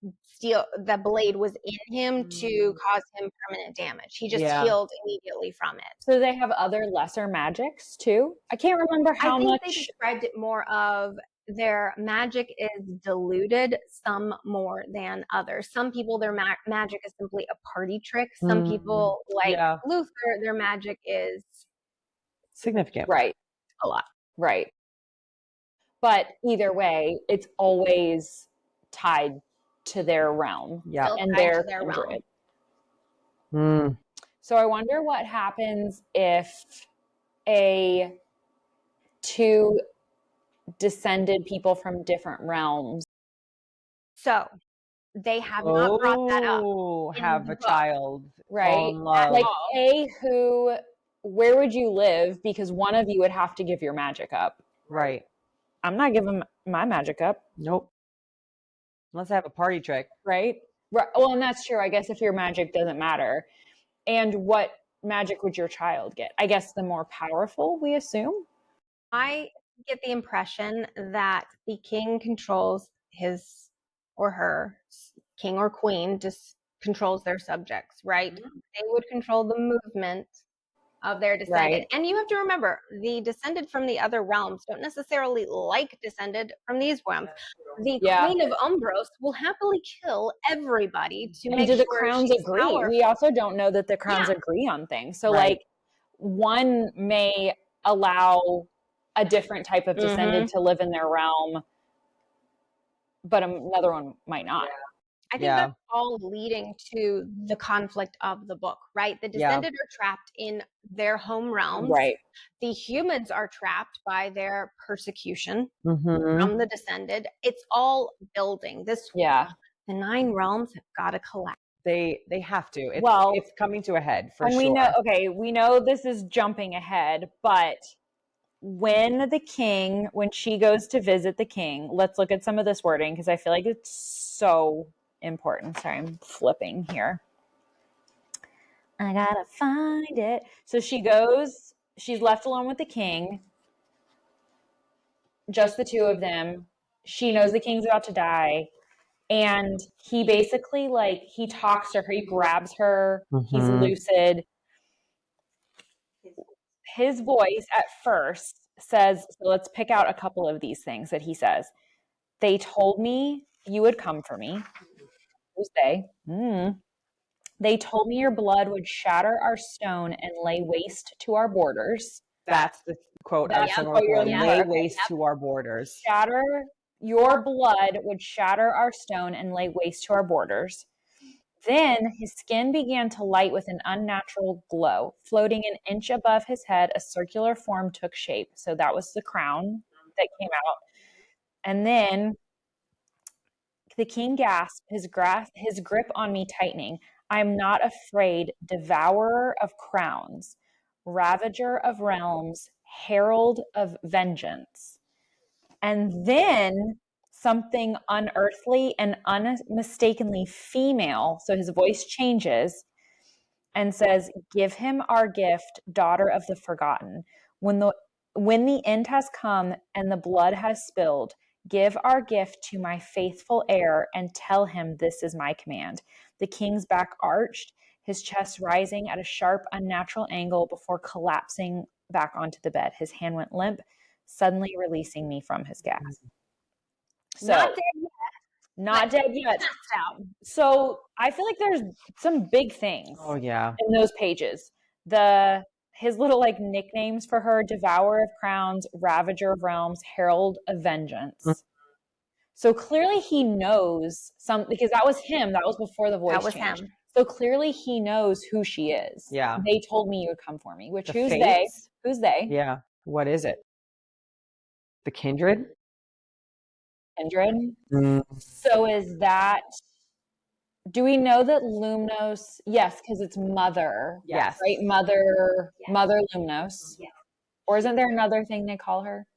the blade was in him to cause him permanent damage. He just Yeah. healed immediately from it. So they have other lesser magics too? I can't remember I how think much. they described it more of their magic is diluted, some more than others. Some people, their magic is simply a party trick. Some people, like Yeah. Luther, their magic is Significant. Right. a lot. Right. But either way, it's always tied to their realm Yeah. Still and tied to their their realm. kindred. So I wonder what happens if two descended people from different realms. So they have not brought that up. in Have the a book. child fall Right? in love. Like where would you live? Because one of you would have to give your magic up. Right. I'm not giving my magic up. Nope. Unless I have a party trick. Right? Well, and that's true. I guess if your magic doesn't matter. And what magic would your child get? I guess the more powerful, we assume. I get the impression that the king controls his or her, king or queen just controls their subjects, right? They would control the movement of their descendant. Right. And you have to remember, the descended from the other realms don't necessarily like descended from these realms. The Queen of Umbros will happily kill everybody to And make do the sure crowns she's agree? powerful. We also don't know that the crowns agree on things. So Right. like one may allow a different type of descendant to live in their realm, but another one might not. I think that's all leading to the conflict of the book, right? The descended are trapped in their home realms. Right. The humans are trapped by their persecution Mm-hmm. from the descended. It's all building. The 9 realms have got to collapse. They have to. It's coming to a head for and sure. We know this is jumping ahead, but when she goes to visit the king, let's look at some of this wording because I feel like it's so important. Sorry, I'm flipping here. I gotta find it. So she's left alone with the king, just the two of them. She knows the king's about to die. And he basically, he talks to her, he grabs her, he's lucid. His voice at first says, so let's pick out a couple of these things that he says. They told me you would come for me. Who's they? They told me your blood would shatter our stone and lay waste to our borders. That's the quote I was looking for. Lay waste to our borders. Your blood would shatter our stone and lay waste to our borders. Then his skin began to light with an unnatural glow. Floating an inch above his head, a circular form took shape. So that was the crown that came out. And then the king gasped, his grip on me tightening. I am not afraid, devourer of crowns, ravager of realms, herald of vengeance. And then something unearthly and unmistakably female, so his voice changes and says, give him our gift, daughter of the forgotten. When the end has come and the blood has spilled, give our gift to my faithful heir and tell him this is my command. The king's back arched, his chest rising at a sharp, unnatural angle before collapsing back onto the bed. His hand went limp, suddenly releasing me from his grasp. So, not dead yet. So I feel like there's some big things in those pages. His little nicknames for her: Devourer of Crowns, Ravager of Realms, Herald of Vengeance. So clearly he knows because that was him. That was before the voice changed. So clearly he knows who she is. Yeah. They told me you would come for me. Who's they? Who's they? Yeah. What is it? The kindred? kindred. Mm. So do we know that Lumnos, yes, because it's mother, Yes. right? Mother Lumnos. Yes. Or isn't there another thing they call her?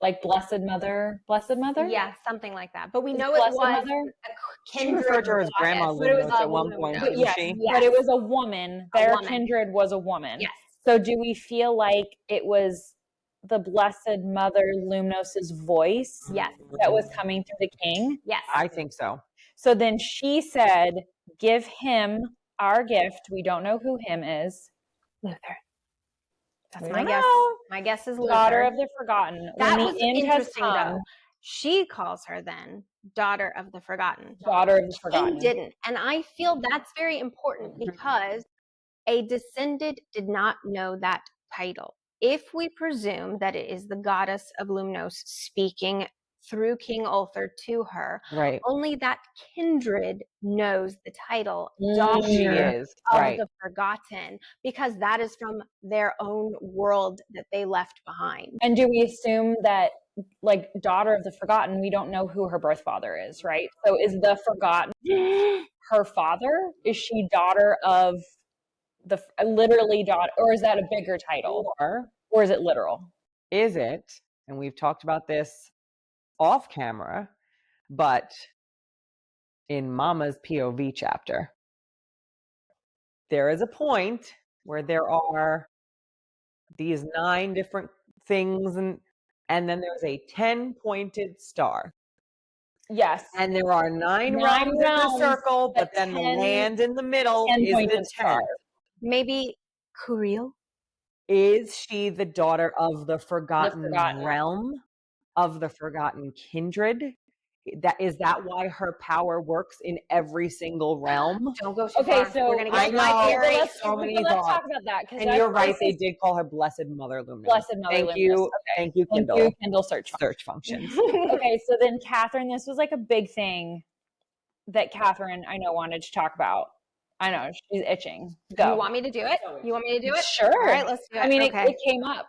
Like Blessed Mother? Blessed Mother? Yeah, something like that. But we Is know it it Blessed was Mother? a She kindred referred to her as Grandma goddess, but it was Lumnos a at one point, Lumnos. didn't Yes, she? but it was a woman. A Their woman. kindred was a woman. Yes. So do we feel like it was the Blessed Mother Lumnos's voice Yes. that was coming through the king? Yes. I think so. So then she said, give him our gift. We don't know who him is. Luther. That's We my don't guess. know. My guess is Luther. Daughter of the Forgotten. That When was the end has interesting, come, though. She calls her then Daughter of the Forgotten. Daughter of the King Forgotten. didn't. And I feel that's very important because a descendant did not know that title. If we presume that it is the goddess of Lumnos speaking through King Ulthar to her, Right. only that kindred knows the title Mm. Daughter She is. of Right. the Forgotten, because that is from their own world that they left behind. And do we assume that, like, Daughter of the Forgotten, we don't know who her birth father is, right? So is the Forgotten her father? Is she daughter of literally daughter, or is that a bigger title? Or is it literal? Is it, and we've talked about this off camera, but in Mama's POV chapter, there is a point where there are these 9 different things, and then there's a 10-pointed star. Yes. And there are 9 9 realms in the realms, circle, but but then the 10 land in the middle is the 10-pointed star. 10th. Maybe Kuriel? Is she the daughter of the forgotten Forgotten. realm, of the forgotten kindred? Is that why her power works in every single realm? Don't go too Okay, far. so we're gonna I get my know, theory. so many let's thoughts. talk about that. And you're right, they did call her Blessed Mother Lumnos. Blessed Mother Thank Lumnos. you, Okay. thank you, Thank Kindle. you, Kindle search Functions. Okay, so then Catherine, this was like a big thing that Catherine, I know, wanted to talk about. I know, she's itching. Go. You want me to do it? You want me to do it? Sure. All right, let's do it. I mean, okay. it came up.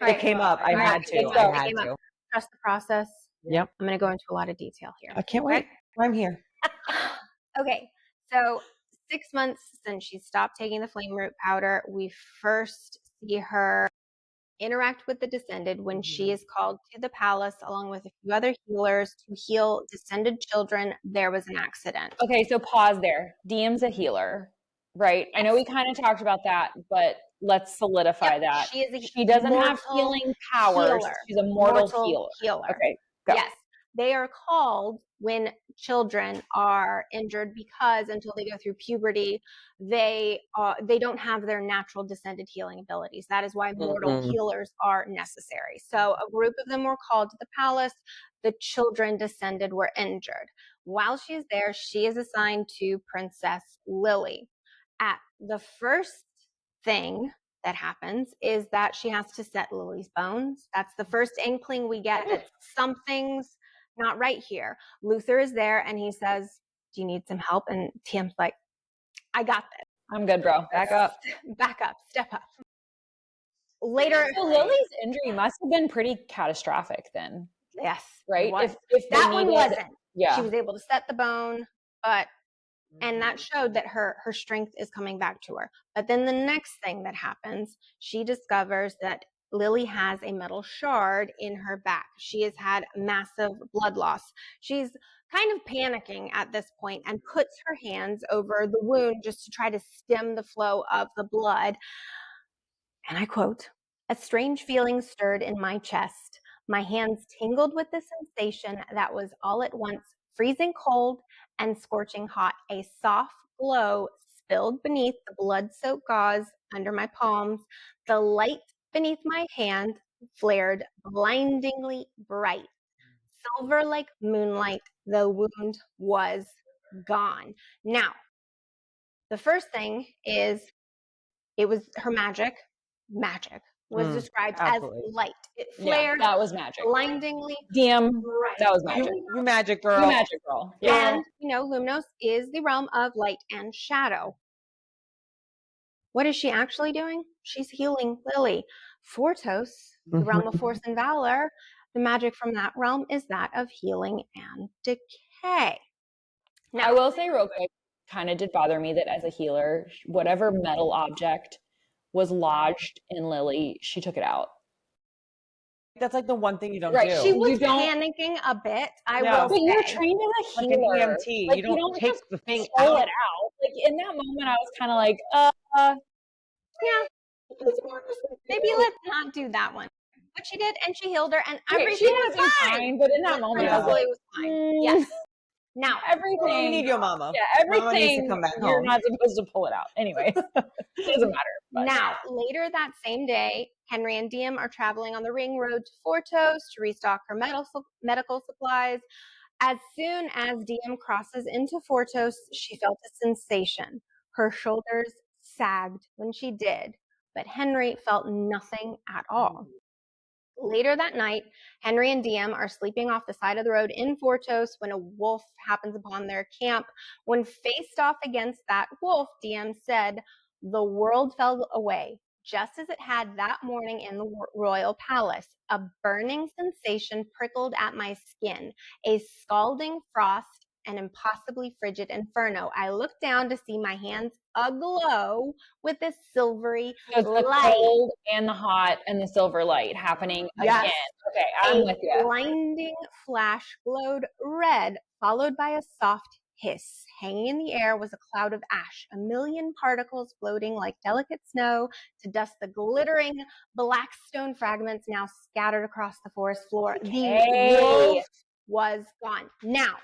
It came up. I had to. let's I go. had to. Trust the process. Yep. I'm going to go into a lot of detail here. I can't wait. I'm here. Okay, so 6 months since she stopped taking the flame root powder, we first see her interact with the descended when she is called to the palace along with a few other healers to heal descended children. There was an accident. Okay, so pause there. Diem's a healer, right? I know we kind of talked about that, but let's solidify that. She is a She doesn't have mortal healing powers. healer. She's a mortal healer. Okay, go. Yes. They are called when children are injured because until they go through puberty, they don't have their natural descended healing abilities. That is why mortal healers are necessary. So a group of them were called to the palace. The children descended were injured. While she is there, she is assigned to Princess Lily. At the first thing that happens is that she has to set Lily's bones. That's the first inkling we get that something's not right here. Luther is there and he says, do you need some help? And Tiam's like, I got this. I'm good, bro. Back up. Back up. Step up. Later. So Lily's injury must have been pretty catastrophic then. Yes. Right? If that one wasn't. Yeah. She was able to set the bone, and that showed that her strength is coming back to her. But then the next thing that happens, she discovers that Lily has a metal shard in her back. She has had massive blood loss. She's kind of panicking at this point and puts her hands over the wound just to try to stem the flow of the blood. And I quote, "A strange feeling stirred in my chest. My hands tingled with the sensation that was all at once freezing cold and scorching hot. A soft glow spilled beneath the blood-soaked gauze under my palms. The light beneath my hand flared blindingly bright. Silver like moonlight, the wound was gone." Now, the first thing is it was her magic was described absolutely. as light. It flared that was magic. blindingly Diem, bright. that was magic. You magic girl. You magic girl. Yeah. And, Lumnos is the realm of light and shadow. What is she actually doing? She's healing Lily. Fortos, the realm of force and valor, The magic from that realm is that of healing and decay. Now, I will say real quick, kind of did bother me that as a healer, whatever metal object was lodged in Lily, she took it out. That's like the one thing you don't Right, do. she was You don't- panicking a bit, I Yeah. will But you're say. trained as a Like an healer. EMT, Like, you don't take just the thing pull out. it out. Like in that moment, I was kind of like, Yeah, maybe let's not do that one. But she did, and she healed her, and okay, everything she was would be fine. fine. But in that moment, I was Princess like, Lily was fine. Yes. Now, We need everything. your mama. Yeah, Mama needs to everything. come back You're home. not supposed to pull it out. Anyways, doesn't matter. But. Now, later that same day, Henry and Diem are traveling on the ring road to Fortos to restock her medical supplies. As soon as Diem crosses into Fortos, she felt a sensation. Her shoulders sagged when she did, but Henry felt nothing at all. Later that night, Henry and Diem are sleeping off the side of the road in Fortos when a wolf happens upon their camp. When faced off against that wolf, Diem said, "The world fell away, just as it had that morning in the royal palace. A burning sensation prickled at my skin, a scalding frost, an impossibly frigid inferno. I looked down to see my hands aglow with this silvery So it's the light. cold and the hot and the silver light happening Yes. again. Okay, I'm with A you. blinding flash glowed red, followed by a soft hiss. Hanging in the air was a cloud of ash, a million particles floating like delicate snow to dust the glittering black stone fragments now scattered across the forest floor. The wolf was gone. Now,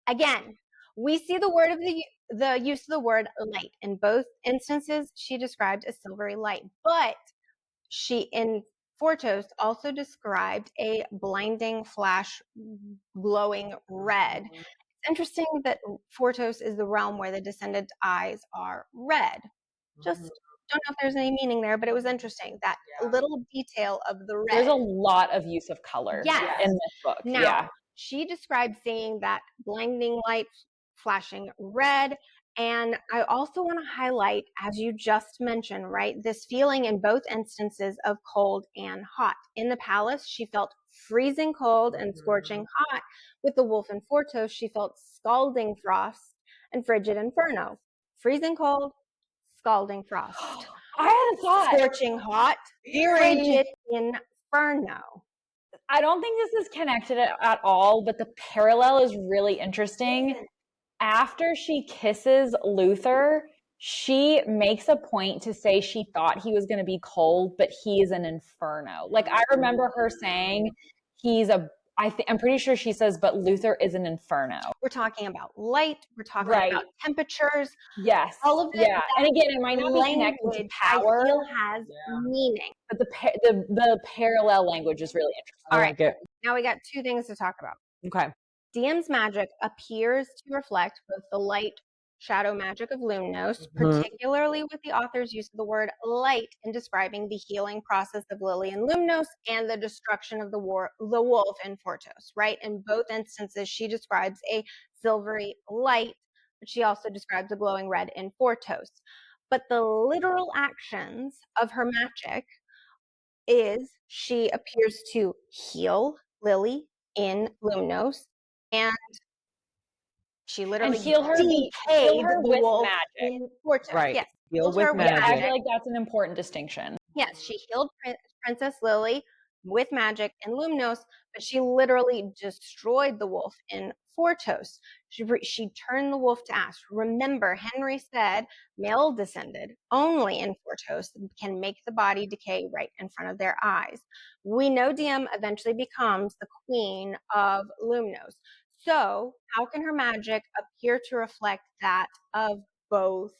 again, we see the use of the word light. In both instances, she described a silvery light, but she in Fortos also described a blinding flash glowing red. It's interesting that Fortos is the realm where the descended eyes are red. Just don't know if there's any meaning there, but it was interesting, that little detail of the red. There's a lot of use of color Yes. in this book. Now, yeah. She described seeing that blinding light flashing red. And I also want to highlight, as you just mentioned, right, this feeling in both instances of cold and hot. In the palace, she felt freezing cold and scorching hot. With the wolf in Fortos, she felt scalding frost and frigid inferno. Freezing cold, scalding frost. I had a thought. Scorching hot, frigid inferno. I don't think this is connected at all, but the parallel is really interesting. After she kisses Luther, she makes a point to say she thought he was going to be cold, but he is an inferno. Like, I remember her saying I'm pretty sure she says, but Luther is an inferno. We're talking about light. We're talking about temperatures. Yes. All of this. Yeah. And again, it might not be connected to power. I feel has meaning. But the parallel language is really interesting. All right. Now we got two things to talk about. Okay. Diem's magic appears to reflect both the light shadow magic of Lumnos, particularly with the author's use of the word light in describing the healing process of Lily and Lumnos and the destruction of the wolf in Fortos, right? In both instances, she describes a silvery light, but she also describes a glowing red in Fortos. But the literal actions of her magic is she appears to heal Lily in Lumnos, and she literally heal her the with wolf magic. in Fortos. Right. Yes, Heal with magic. I feel like that's an important distinction. Yes, she healed Princess Lily with magic in Lumnos, but she literally destroyed the wolf in Fortos. She turned the wolf to ash. Remember, Henry said male descended only in Fortos can make the body decay right in front of their eyes. We know Diem eventually becomes the queen of Lumnos. So how can her magic appear to reflect that of both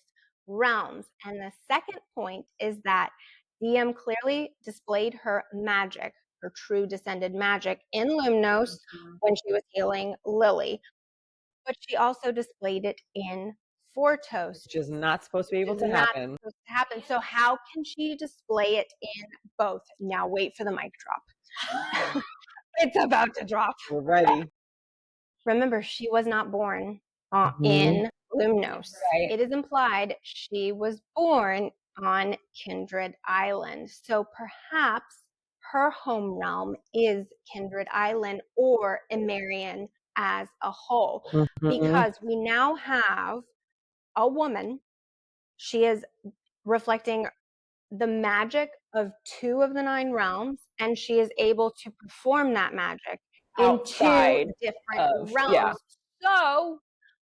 realms? And the second point is that Diem clearly displayed her magic, her true descended magic in Lumnos when she was healing Lily, but she also displayed it in Fortos. Which is not supposed to be able to happen. So how can she display it in both? Now wait for the mic drop. It's about to drop. We're ready. Remember, she was not born in Lumnos. Right. It is implied she was born on Kindred Island. So perhaps her home realm is Kindred Island or Emerian as a whole, because we now have a woman. She is reflecting the magic of 2 of the 9 realms, and she is able to perform that magic in 2 different realms. So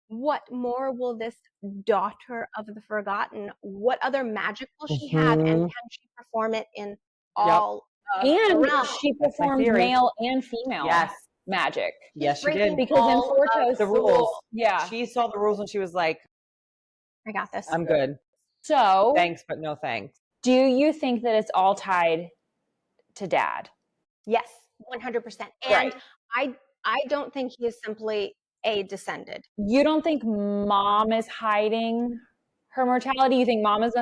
what more will this daughter of the forgotten, what other magic will she have, and can she perform it in all of the realms? She performed male and female magic. Yes, she did. Because in Fortos, the rules. Yeah. She saw the rules and she was like, I got this. I'm good. So Thanks, but no thanks. do you think that it's all tied to dad? Yes, 100%. And I don't think he is simply a descended. You don't think mom is hiding her mortality? You think mom is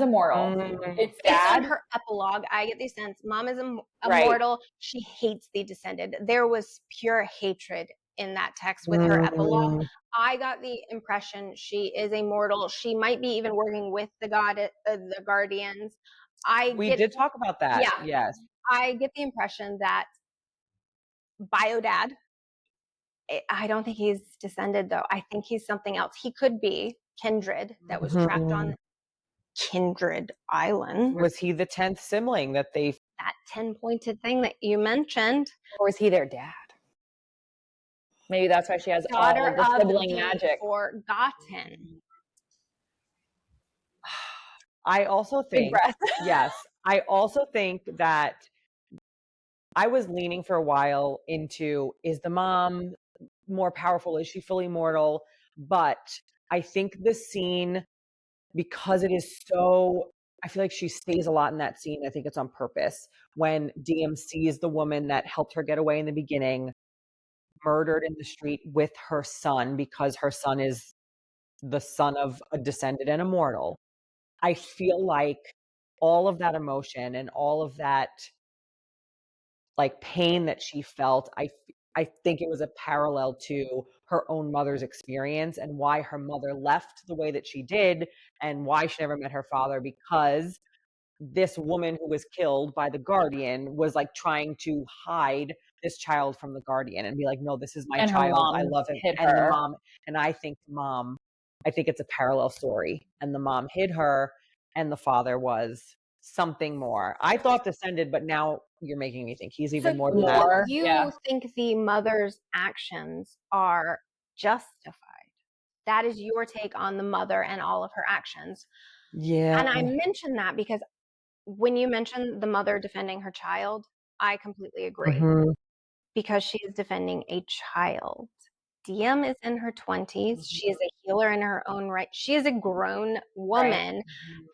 immortal? It's Based on dad? her epilogue, I get the sense mom is immortal. She hates the descended. There was pure hatred in that text with her epilogue. I got the impression she is a mortal. She might be even working with the guardians. We did talk about that. Yeah. Yes. I get the impression that Biodad, I don't think he's descended though. I think he's something else. He could be Kindred that was trapped on Kindred Island. Was he the 10th sibling that they... That 10-pointed thing that you mentioned. Or was he their dad? Maybe that's why she has Daughter all the of sibling the magic. Forgotten. I also think, yes, I also think that I was leaning for a while into, is the mom more powerful? Is she fully mortal? But I think the scene, because it is so, I feel like she stays a lot in that scene. I think it's on purpose. When DM sees the woman that helped her get away in the beginning murdered in the street with her son, because her son is the son of a descendant and immortal. I feel like all of that emotion and all of that like pain that she felt, I think it was a parallel to her own mother's experience and why her mother left the way that she did and why she never met her father, because this woman who was killed by the guardian was like trying to hide this child from the guardian and be like, no, this is my child. I love him. And the mom, and I think it's a parallel story. And the mom hid her and the father was something more. I thought descended, but now you're making me think he's even more than that. You think the mother's actions are justified. That is your take on the mother and all of her actions. Yeah. And I mention that because when you mention the mother defending her child, I completely agree. Because she is defending a child. DM is in her 20s. She is a healer in her own right. She is a grown woman,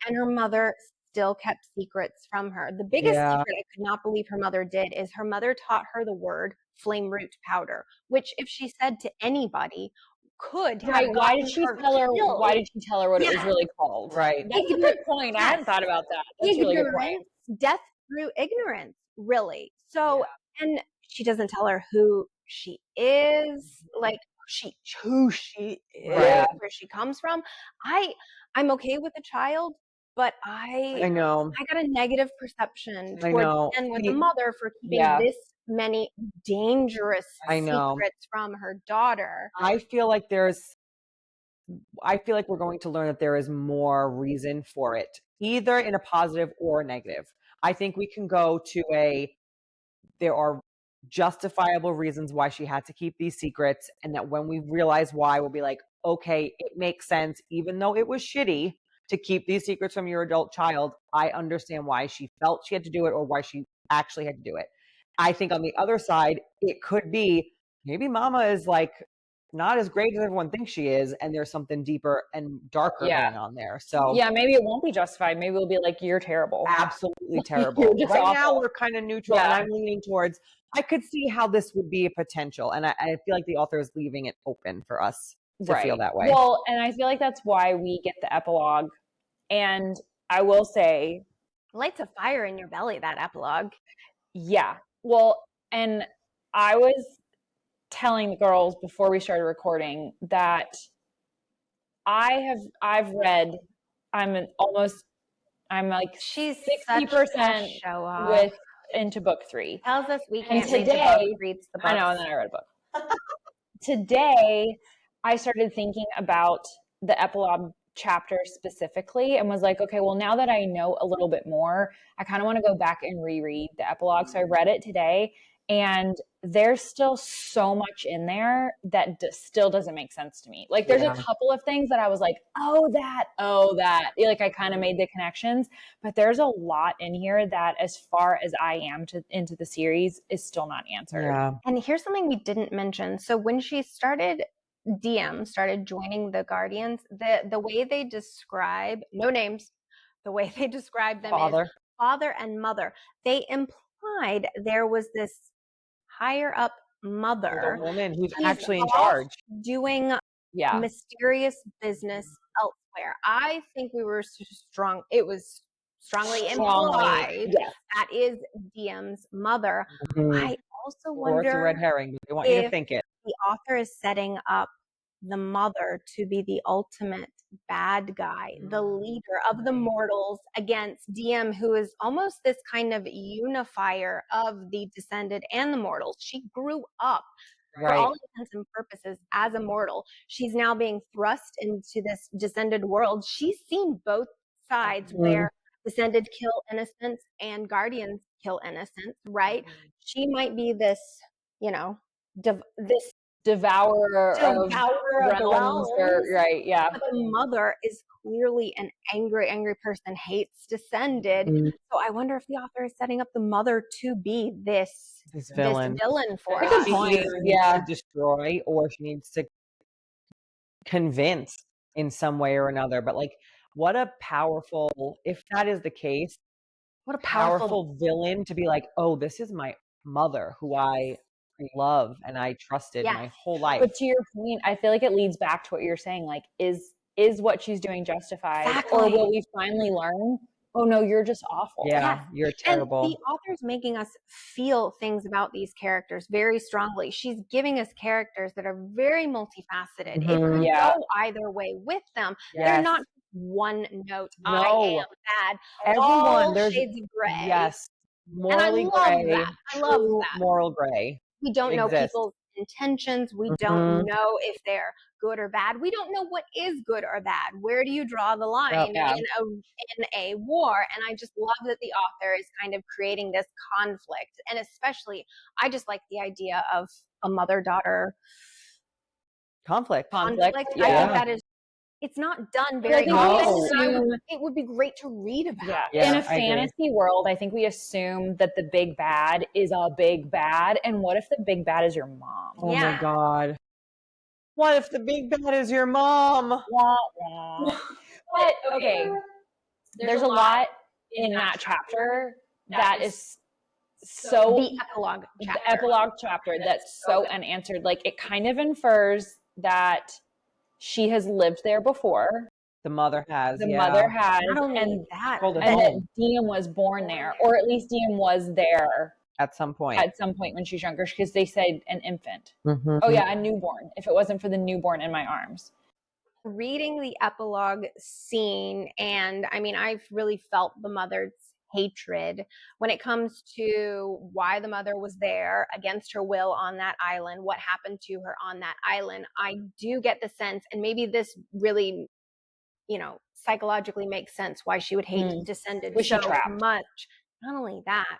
and her mother still kept secrets from her. The biggest secret I could not believe her mother did is her mother taught her the word flame root powder, which if she said to anybody, could have why did she tell her what it was really called? Right. That's a good point. I hadn't thought about that. That's a really good point. Death through ignorance, really. So, and she doesn't tell her who she is, like who she is, where she comes from. I'm okay with a child, but I know. I got a negative perception towards and with the mother for keeping this many dangerous secrets from her daughter. I feel like we're going to learn that there is more reason for it, either in a positive or a negative. I think we can go to there are justifiable reasons why she had to keep these secrets, and that when we realize why, we'll be like, okay, it makes sense, even though it was shitty to keep these secrets from your adult child. I understand why she felt she had to do it or why she actually had to do it. I think on the other side, it could be maybe mama is like not as great as everyone thinks she is, and there's something deeper and darker going on there. So maybe it won't be justified. Maybe we'll be like, you're terrible. Absolutely terrible. Right now we're kind of neutral, and I'm leaning towards, I could see how this would be a potential, and I feel like the author is leaving it open for us to feel that way. Well, and I feel like that's why we get the epilogue. And I will say, lights a fire in your belly, that epilogue. Yeah. Well, and I was telling the girls before we started recording that I've read, I'm like she's 60% show off. with into book 3. Tells us we And can't read the today, book, reads the book. I know, and then I read a book. Today, I started thinking about the epilogue chapter specifically and was like, okay, well, now that I know a little bit more, I kind of want to go back and reread the epilogue. So I read it today, and there's still so much in there that still doesn't make sense to me. Like, there's a couple of things that I was like, oh, that. Like, I kind of made the connections, but there's a lot in here that, as far as I am into the series, is still not answered. Yeah. And here's something we didn't mention. So when she started joining the Guardians, the way they describe, no names, the way they describe them is father and mother. They implied there was this higher up mother, the woman who's She's actually in off charge. doing mysterious business elsewhere. I think we were strong. It was strongly implied that is Diem's mother. I also wonder, or it's a red herring, but they want you to think it. The author is setting up the mother to be the ultimate bad guy, the leader of the mortals against Diem, who is almost this kind of unifier of the descended and the mortals. She grew up for all intents and purposes as a mortal. She's now being thrust into this descended world. She's seen both sides where descended kill innocents and guardians kill innocents, right? She might be this, this devourer of realms, right? Yeah. But the mother is clearly an angry person, hates descended. So I wonder if the author is setting up the mother to be this villain for us. She either needs to destroy, or she needs to convince in some way or another. But like, what a powerful, if that is the case, what a powerful villain to be like, oh, this is my mother who I love and I trusted my whole life. But to your point, I feel like it leads back to what you're saying. Like, is what she's doing justified? Or will we finally learn, oh no, you're just awful. You're terrible. And the author's making us feel things about these characters very strongly. She's giving us characters that are very multifaceted. It could go either way with them. They're not one note, I am bad. Everyone, there's shades of gray. Yes. Morally gray. I love that. Moral gray. We don't know people's intentions. We don't know if they're good or bad. We don't know what is good or bad. Where do you draw the line in a war? And I just love that the author is kind of creating this conflict. And especially, I just like the idea of a mother-daughter conflict. I think that is, it's not done very often. It would be great to read about. In a fantasy world, I think we assume that the big bad is a big bad. And what if the big bad is your mom? Oh my God. What if the big bad is your mom? But okay, there's a lot in that chapter that is so the epilogue chapter that's so unanswered. Like, it kind of infers that she has lived there before. The mother has. Mother has. Not only and that Diem was born there, or at least Diem was there at some point when she's younger, because they said an infant. Oh yeah, a newborn. If it wasn't for the newborn in my arms. Reading the epilogue scene, and I mean, I've really felt the mother's hatred when it comes to why the mother was there against her will on that island, what happened to her on that island. I do get the sense, and maybe this really, psychologically makes sense why she would hate descended so much. Not only that,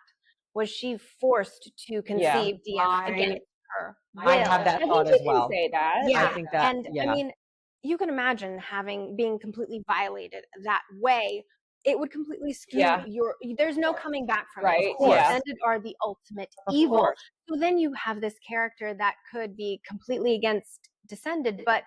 was she forced to conceive Diem against her will? I have that thought as well. Say that. I think that, I mean, you can imagine being completely violated that way. It would completely skew there's no coming back from it. Descended are the ultimate evil. So then you have this character that could be completely against descended, but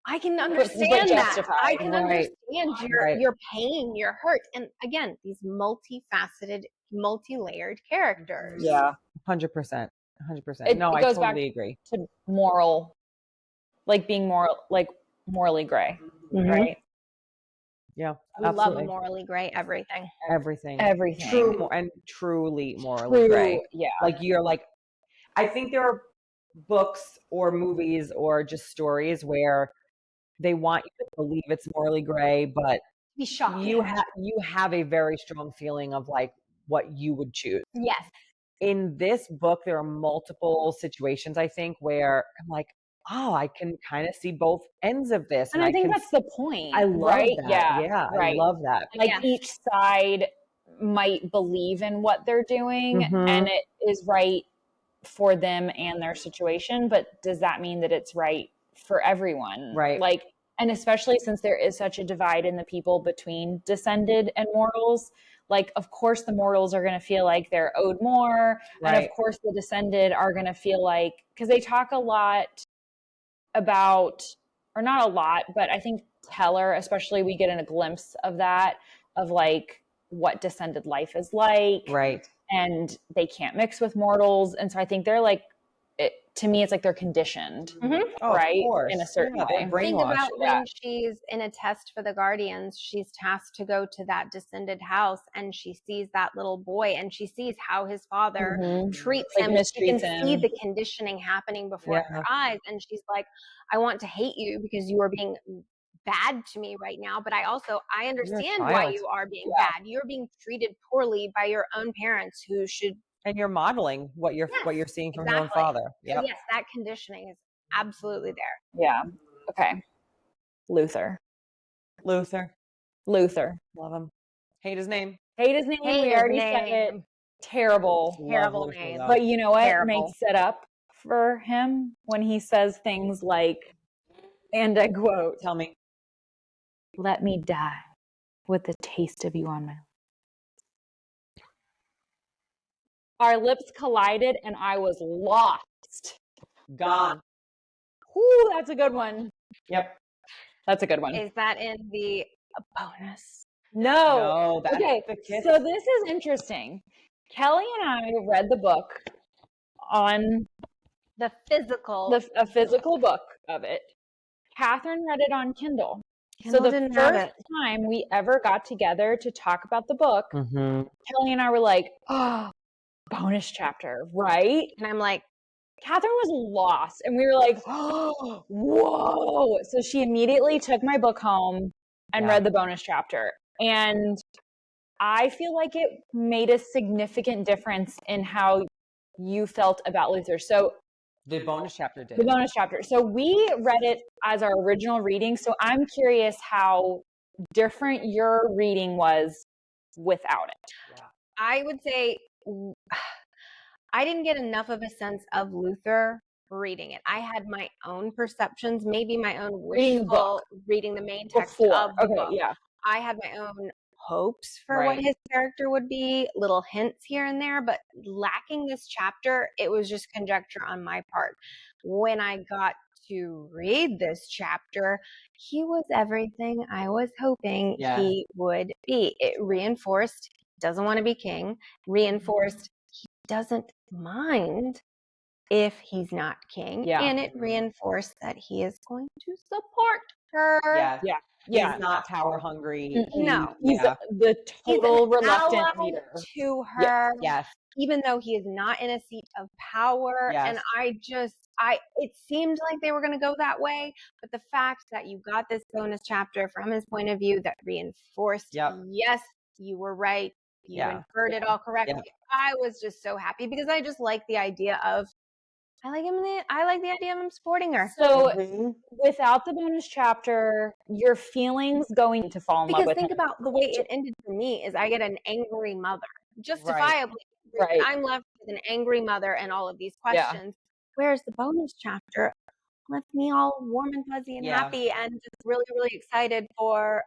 I can understand that. I can understand your pain, your hurt. And again, these multifaceted, multi-layered characters. Yeah, 100%. 100%. No, I totally agree. To moral, like being moral, like morally gray, right? Yeah, we love a morally gray everything. True, and truly morally gray. Yeah, like you're like, I think there are books or movies or just stories where they want you to believe it's morally gray, but be shocked. You have a very strong feeling of like, what you would choose. Yes. In this book, there are multiple situations, I think, where I'm like, oh, I can kind of see both ends of this. And I think that's the point. I love right? that. Yeah, right. I love that. Like Yeah. each side might believe in what they're doing Mhm. and it is right for them and their situation, but does that mean that it's right for everyone? Right. Like, and especially since there is such a divide in the people between descended and mortals, like of course the mortals are going to feel like they're owed more, and of Right. course the descended are going to feel like, because they talk a lot about, or not a lot, but I think Teller, especially, we get in a glimpse of that, of like what descended life is like, Right. and they can't mix with mortals. And so I think they're like, to me, it's like they're conditioned, Oh, right? of course. In a certain Yeah, they're way. Think brainwashed. about when she's in a test for the Guardians, she's tasked to go to that descended house and she sees that little boy and she sees how his father treats Like him. She can mistreats see him. the conditioning happening before Yeah. her eyes. And she's like, I want to hate you because you are being bad to me right now. But I understand why child. you are being bad. You're being treated poorly by your own parents who should. And you're modeling what you're seeing from your own Exactly. father. So Yep. yes, that conditioning is absolutely there. Yeah. Okay. Luther. Luther. Love him. Hate his name. Hate his name. Hate we his already said it. name. Terrible. Terrible Luther, name. though. But you know what Terrible. makes it up for him when he says things like, and I quote, Tell me. "Let me die with the taste of you on my lips." Our lips collided and I was lost. Gone. Whoo, that's a good one. Yep. That's a good one. Is that in the bonus? No. that's Okay, the kiss. so this is interesting. Kelly and I read the book on The physical. a physical book of it. Catherine read it on Kindle. Kindle So the didn't have first time we ever got together to talk about the book, Mm-hmm. Kelly and I were like, oh, bonus chapter, right? And I'm like, Catherine was lost. And we were like, oh, whoa. So she immediately took my book home and read the bonus chapter. And I feel like it made a significant difference in how you felt about Luther. So The bonus chapter did. the bonus chapter. So we read it as our original reading. So I'm curious how different your reading was without it. I would say I didn't get enough of a sense of Luther reading it. I had my own perceptions, maybe my own Reading the book. wishful reading the main text Before. of the Okay, book. yeah. I had my own hopes for what Right. his character would be, little hints here and there, but lacking this chapter, it was just conjecture on my part. When I got to read this chapter, he was everything I was hoping Yes. he would be. It reinforced he doesn't want to be king, reinforced he doesn't mind if he's not king, Yeah. and it reinforced that he is going to support her. Yes. Yeah. He's Yeah. not power hungry. No. He's Yeah. the He's total an reluctant ally leader. to her, Yes. even though he is not in a seat of power. Yes. And it seemed like they were going to go that way, but the fact that you got this bonus chapter from his point of view that reinforced, Yep. yes, you were right. You Yeah. inferred it all correctly. Yep. I was just so happy because I just like the idea of, I like the idea of him supporting her. So Mhm. without the bonus chapter, your feelings going to fall in love Because with think him. about the way it ended for me is I get an angry mother, justifiably. Right. I'm left with an angry mother and all of these Yeah. questions. Whereas the bonus chapter left me all warm and fuzzy and Yeah. happy and just really, really excited for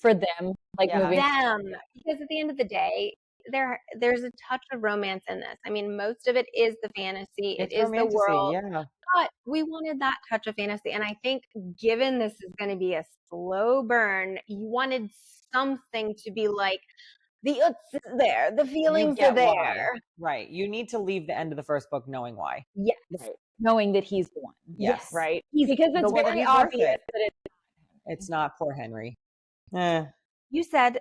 them, like Yeah. moving. them. Because at the end of the day, there's a touch of romance in this. I mean, most of it is the fantasy. It's It is the romantasy, world. yeah. But we wanted that touch of fantasy. And I think given this is going to be a slow burn, you wanted something to be like, the uts is there, the feelings are get why. there. Right. You need to leave the end of the first book knowing why. Yes. Right. Knowing that he's the one. Yes. Right. Because it's the one that very he's worth obvious it. that it's It's not poor Henry. You said,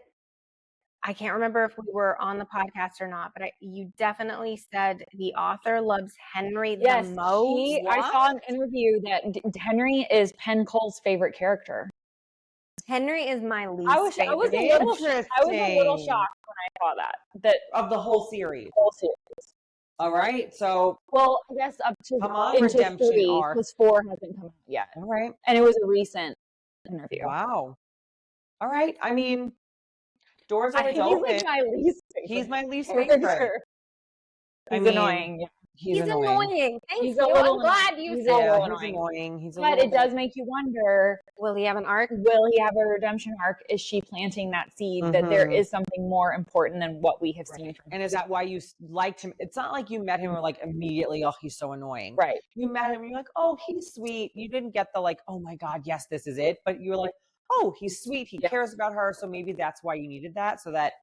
I can't remember if we were on the podcast or not, but you definitely said the author loves Henry the most. I saw an interview that Henry is Penn Cole's favorite character. Henry is my least I was favorite. a little shocked when I saw that of the whole series. whole series. All right. So Well, I guess up to come on, into redemption 3, arc. because 4 hasn't come out yet, All right. and it was a recent interview. Wow. All right. I mean, doors always He's open. like my least favorite. He's my least favorite. character. I He's mean, annoying. Yeah. He's annoying. Thank He's you. a little I'm glad annoying. you He's said a Yeah, little he's annoying. He's a But little it does bit- make you wonder, Will he have an arc? will he have a redemption arc? Is she planting that seed that there Mhm. is something more important than what we have seen from him? And is that why you liked him? It's not like you met him and were like immediately, oh, he's so annoying. Right. You met him and you're like, oh, he's sweet. You didn't get the like, oh my God, yes, this is it. But you were like, oh, he's sweet. He Yeah. cares about her. So maybe that's why you needed that, so that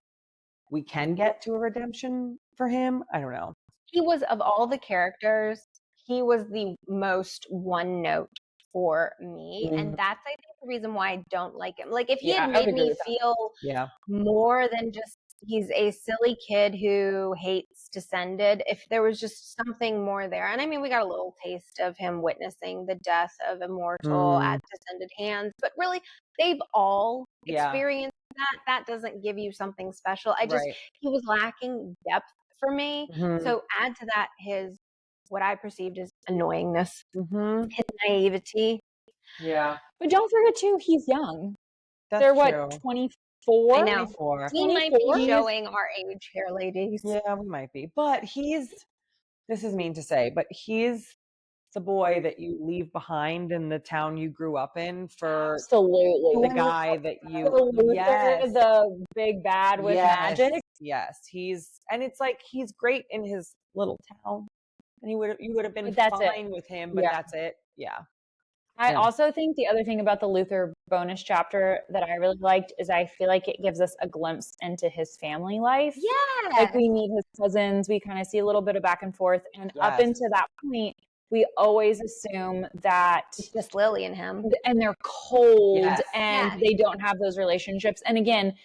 we can get to a redemption for him. I don't know. He was, of all the characters, he was the most one note for me. And that's, I think, the reason why I don't like him. Like, if he Yeah, had I would made agree me with that. feel Yeah. more than just he's a silly kid who hates Descended, if there was just something more there. And I mean, we got a little taste of him witnessing the death of Immortal at Descended hands, but really, they've all Yeah. experienced that. That doesn't give you something special. He was lacking depth for me. Mhm. So add to that his, what I perceived as annoyingness, Mhm. his naivety. Yeah. But don't forget too, he's young. That's They're true. what, 24? I know. 24. He might 24? be showing our age here, ladies. Yeah, we might be. But this is mean to say, but he's the boy that you leave behind in the town you grew up in for Absolutely. the guy that The you Luther, yes. the big bad with magic. Yes, and it's like he's great in his little town, and you would have been But that's it. fine with him, but Yeah. that's it. Yeah. I Yeah. also think the other thing about the Luther bonus chapter that I really liked is I feel like it gives us a glimpse into his family life. Yeah. Like, we meet his cousins, we kind of see a little bit of back and forth, and up Yes. into that point, we always assume that It's just Lily and him. and they're cold Yes. and Yes. they don't have those relationships. And again,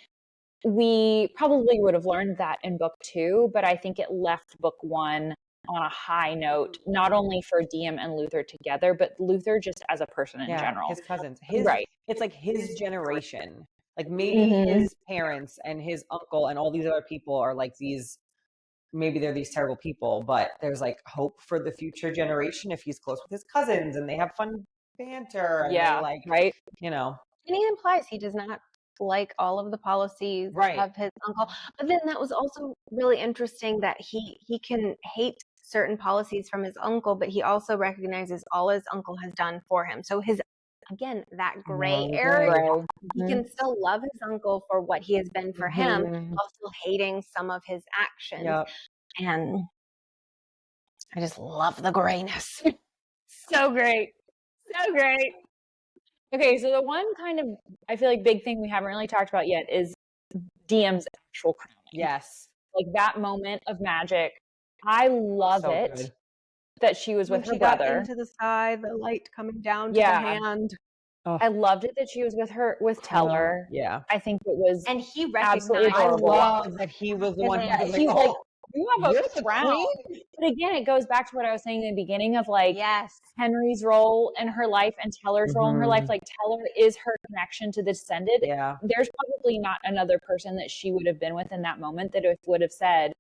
we probably would have learned that in book 2, but I think it left book 1 on a high note, not only for Diem and Luther together, but Luther just as a person in general. His cousins. Right. It's like his generation. Like maybe his parents and his uncle and all these other people are like maybe they're these terrible people, but there's like hope for the future generation if he's close with his cousins and they have fun banter and Yeah, they like, right. you know. And he implies he does not like all of the policies Right. of his uncle. But then that was also really interesting that he can hate certain policies from his uncle, but he also recognizes all his uncle has done for him. So again, that gray area, Gray. he can still love his uncle for what he has been for him, Mhm. while still hating some of his actions. Yep. And I just love the grayness. So great. So great. Okay, so the one kind of, I feel like, big thing we haven't really talked about yet is Diem's actual crowning. Yes. Like, that moment of magic. I love So it good. that she was with When her she got brother. into the sky, the light coming down to Yeah. the hand. I loved it that she was with Teller. Yeah. I think it was And he absolutely recognized I adorable. love that he was the one who was He's like, like, oh, you have you're a the crown. queen? But again, it goes back to what I was saying in the beginning of like yes. Henry's role in her life and Teller's role in her life. Mhm. Like, Teller is her connection to the Descended. Yeah. There's probably not another person that she would have been with in that moment that would have said,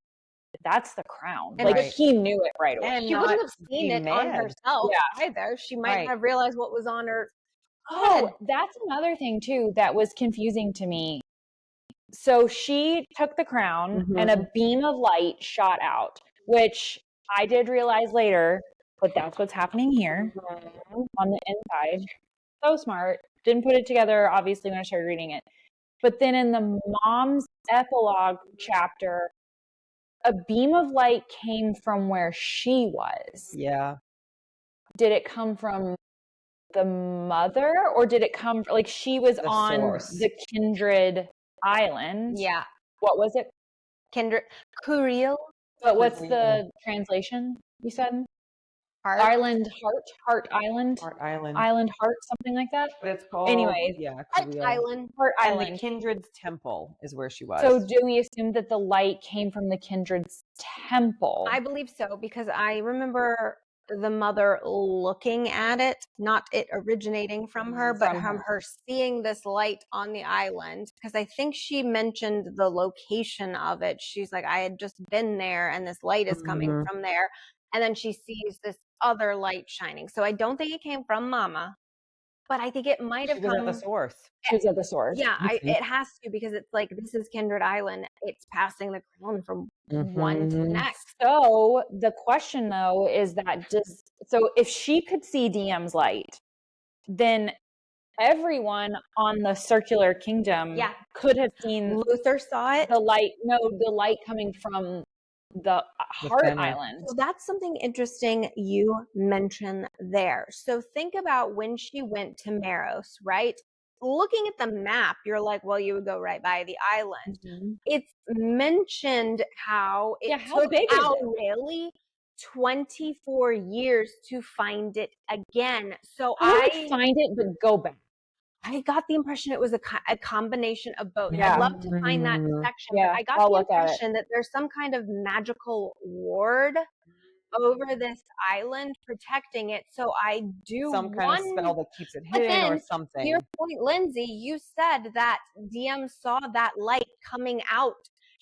that's the crown. And like, right. he knew it right away. And She not wouldn't have seen be it on mad. herself Yeah. either. She might Right. have realized what was on her Oh, head. that's another thing too that was confusing to me. So she took the crown and a beam of light shot out, which I did realize later, but that's what's happening here on the inside. So smart. Didn't put it together, obviously, when I started reading it. But then in the mom's epilogue chapter, a beam of light came from where she was. Yeah. Did it come from the mother, or did it come like she was The on source. the Kindred Island? Yeah. What was it? Kindred. Kuriel. But what's Kuriel. the translation you said? Heart. Island Heart Island? Heart Island. Island Heart, something like that? But it's called, Anyways, yeah, Heart Kuriel. Island. Heart And the Island. Kindred's temple is where she was. So do we assume that the light came from the Kindred's temple? I believe so, because I remember the mother looking at it, not it originating from her, but from her seeing this light on the island. Because I think she mentioned the location of it. She's like, I had just been there and this light is coming from there. And then she sees this other light shining. So I don't think it came from Mama, but I think it might have was come. at the source. She was at the source. Yeah, it has to, because it's like, this is Kindred Island. It's passing the crown from one to the next. So the question though is that so if she could see DM's light, then everyone on the circular kingdom could have seen Luther saw it. the light coming from the Heart Island. So that's something interesting you mention there. So think about when she went to Maros, right? Looking at the map, you're like, well, you would go right by the island. It's mentioned how it took really 24 years to find it again. So I find it, but go back. I got the impression it was a combination of both. I'd love to find that section, but I got the impression that there's some kind of magical ward over this island protecting it. So I do some kind of spell that keeps it hidden or something. To your point, Lindsay, you said that DM saw that light coming out,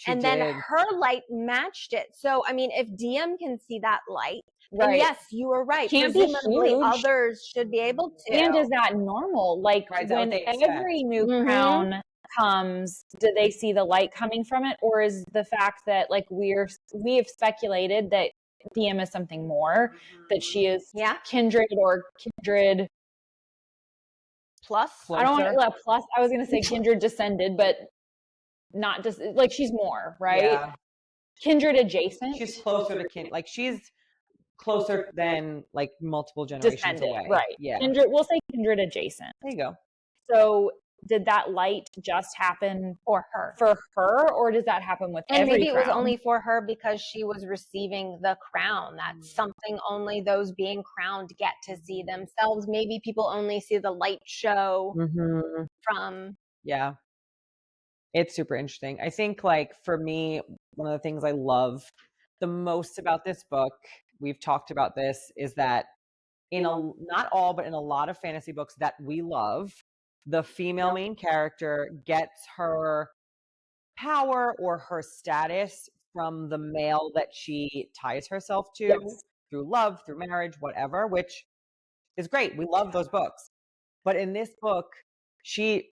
and then her light matched it. So I mean, if DM can see that light, and yes, you were right. Presumably others should be able to. And is that normal? Like when every new crown comes, do they see the light coming from it? Or is the fact that like we have speculated that DM is something more, that she is kindred or kindred plus? I don't want to plus. I was going to say kindred descended, but not just like she's more, right? Yeah. Kindred adjacent. She's closer to like she's closer than like multiple generations away. Right. Yeah. Kindred, we'll say kindred adjacent. There you go. So did that light just happen for her, or does that happen with every maybe it was crown? only for her because she was receiving the crown. That's something only those being crowned get to see themselves. Maybe people only see the light show from. Yeah. It's super interesting. I think like for me, one of the things I love the most about this book, we've talked about this, is that not all, but in a lot of fantasy books that we love, the female main character gets her power or her status from the male that she ties herself to through love, through marriage, whatever, which is great. We love those books. But in this book, she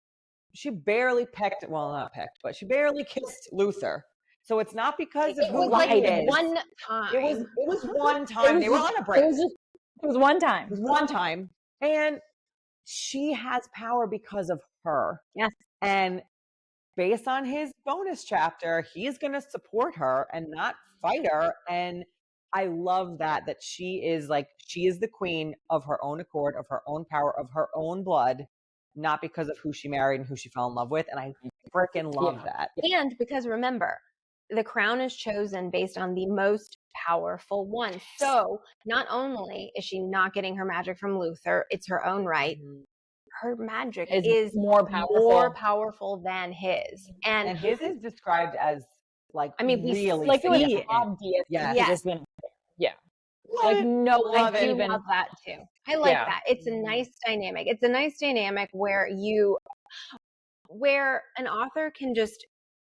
barely not pecked, but she barely kissed Luther. So it's not because of who like is. One time. It was one time. They were on a break. It was one time. It was one time. And she has power because of her. Yes. And based on his bonus chapter, he's going to support her and not fight her. And I love that she is the queen of her own accord, of her own power, of her own blood, not because of who she married and who she fell in love with. And I freaking love that. And because remember, the crown is chosen based on the most powerful one. So not only is she not getting her magic from Luther, it's her own right. Her magic is more powerful than his. And his is described as like, I mean, really like it was obvious. Yes. Like no one I even love that too. I like that. It's a nice dynamic. It's a nice dynamic where an author can just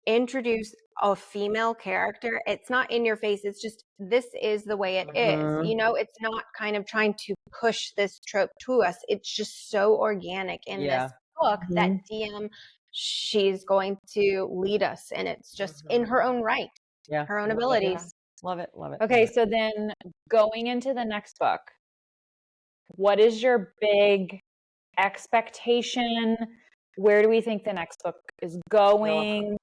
introduce a female character. It's not in your face. It's just, this is the way it is. You know, it's not kind of trying to push this trope to us. It's just so organic in this book that DM, she's going to lead us. And it's just in her own right, her own abilities. Love it. Love it. Okay. So then going into the next book, what is your big expectation? Where do we think the next book is going?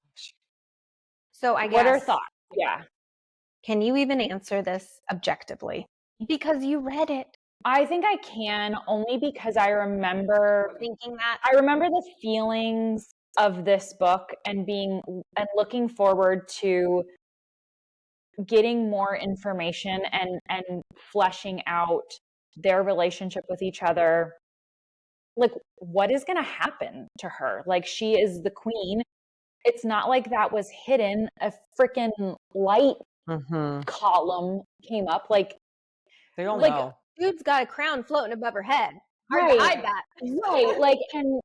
So I guess, what are thoughts? Yeah. Can you even answer this objectively? Because you read it. I think I can, only because I remember thinking that. I remember the feelings of this book and looking forward to getting more information and fleshing out their relationship with each other. Like, what is going to happen to her? Like, she is the queen. It's not like that was hidden. A freaking light column came up. Like, They don't Like, know. dude's got a crown floating above her head. Hard Right. to hide that. Right. Like, and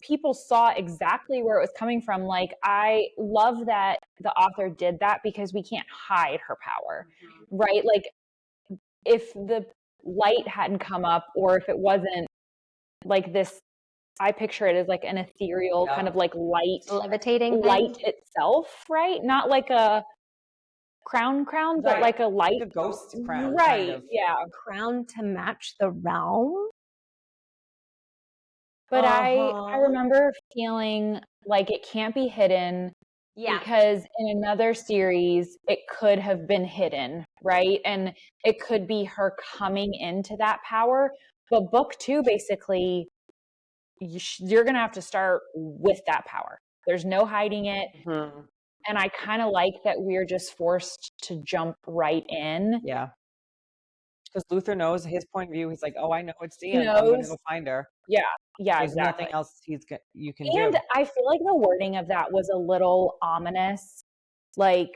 people saw exactly where it was coming from. Like, I love that the author did that because we can't hide her power, right? Like, if the light hadn't come up, or if it wasn't like this, I picture it as like an ethereal kind of like Levitating light thing. itself, right? Not like a crown, but Right. like a light. Like a ghost crown, right. kind of. Yeah. Crown to match the realm. But I remember feeling like it can't be hidden. Yeah. Because in another series, it could have been hidden, right? And it could be her coming into that power. But book 2, basically, you're going to have to start with that power. There's no hiding it. Mm-hmm. And I kind of like that we're just forced to jump right in. Yeah. Because Luther knows his point of view. He's like, oh, I know it's the He end. I'm going to knows. go find her. Yeah. Yeah, There's exactly. nothing else you can And do. I feel like the wording of that was a little ominous. Like,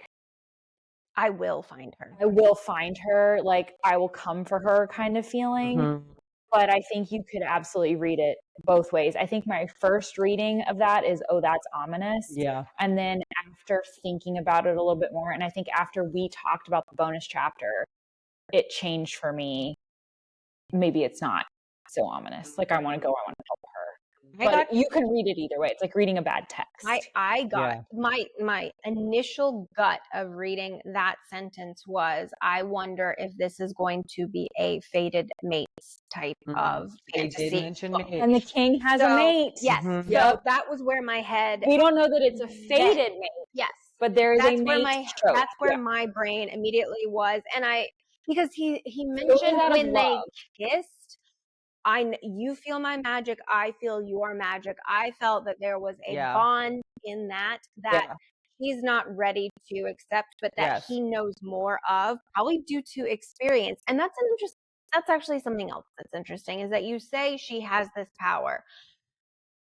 I will find her. I will find her, like, I will come for her kind of feeling. Mhm. But I think you could absolutely read it both ways. I think my first reading of that is, oh, that's ominous. Yeah. And then after thinking about it a little bit more, and I think after we talked about the bonus chapter, it changed for me. Maybe it's not so ominous. Like, I want to go, I want to help her. But you can read it either way. It's like reading a bad text. I got Yeah. my initial gut of reading that sentence was, I wonder if this is going to be a fated mates type of They fantasy did mention book. mate. And the king has a mate. Yes. Mhm. So that was where my head. We don't know that it's a fated mate, Yes. but there is That's a where mate trope. that's where Yeah. my brain immediately was, and because he It was mentioned out of when they love. kissed. You feel my magic, I feel your magic. I felt that there was a Yeah. bond in that Yeah. he's not ready to accept, but that Yes. he knows more of, probably due to experience. And that's that's actually something else that's interesting, is that you say she has this power.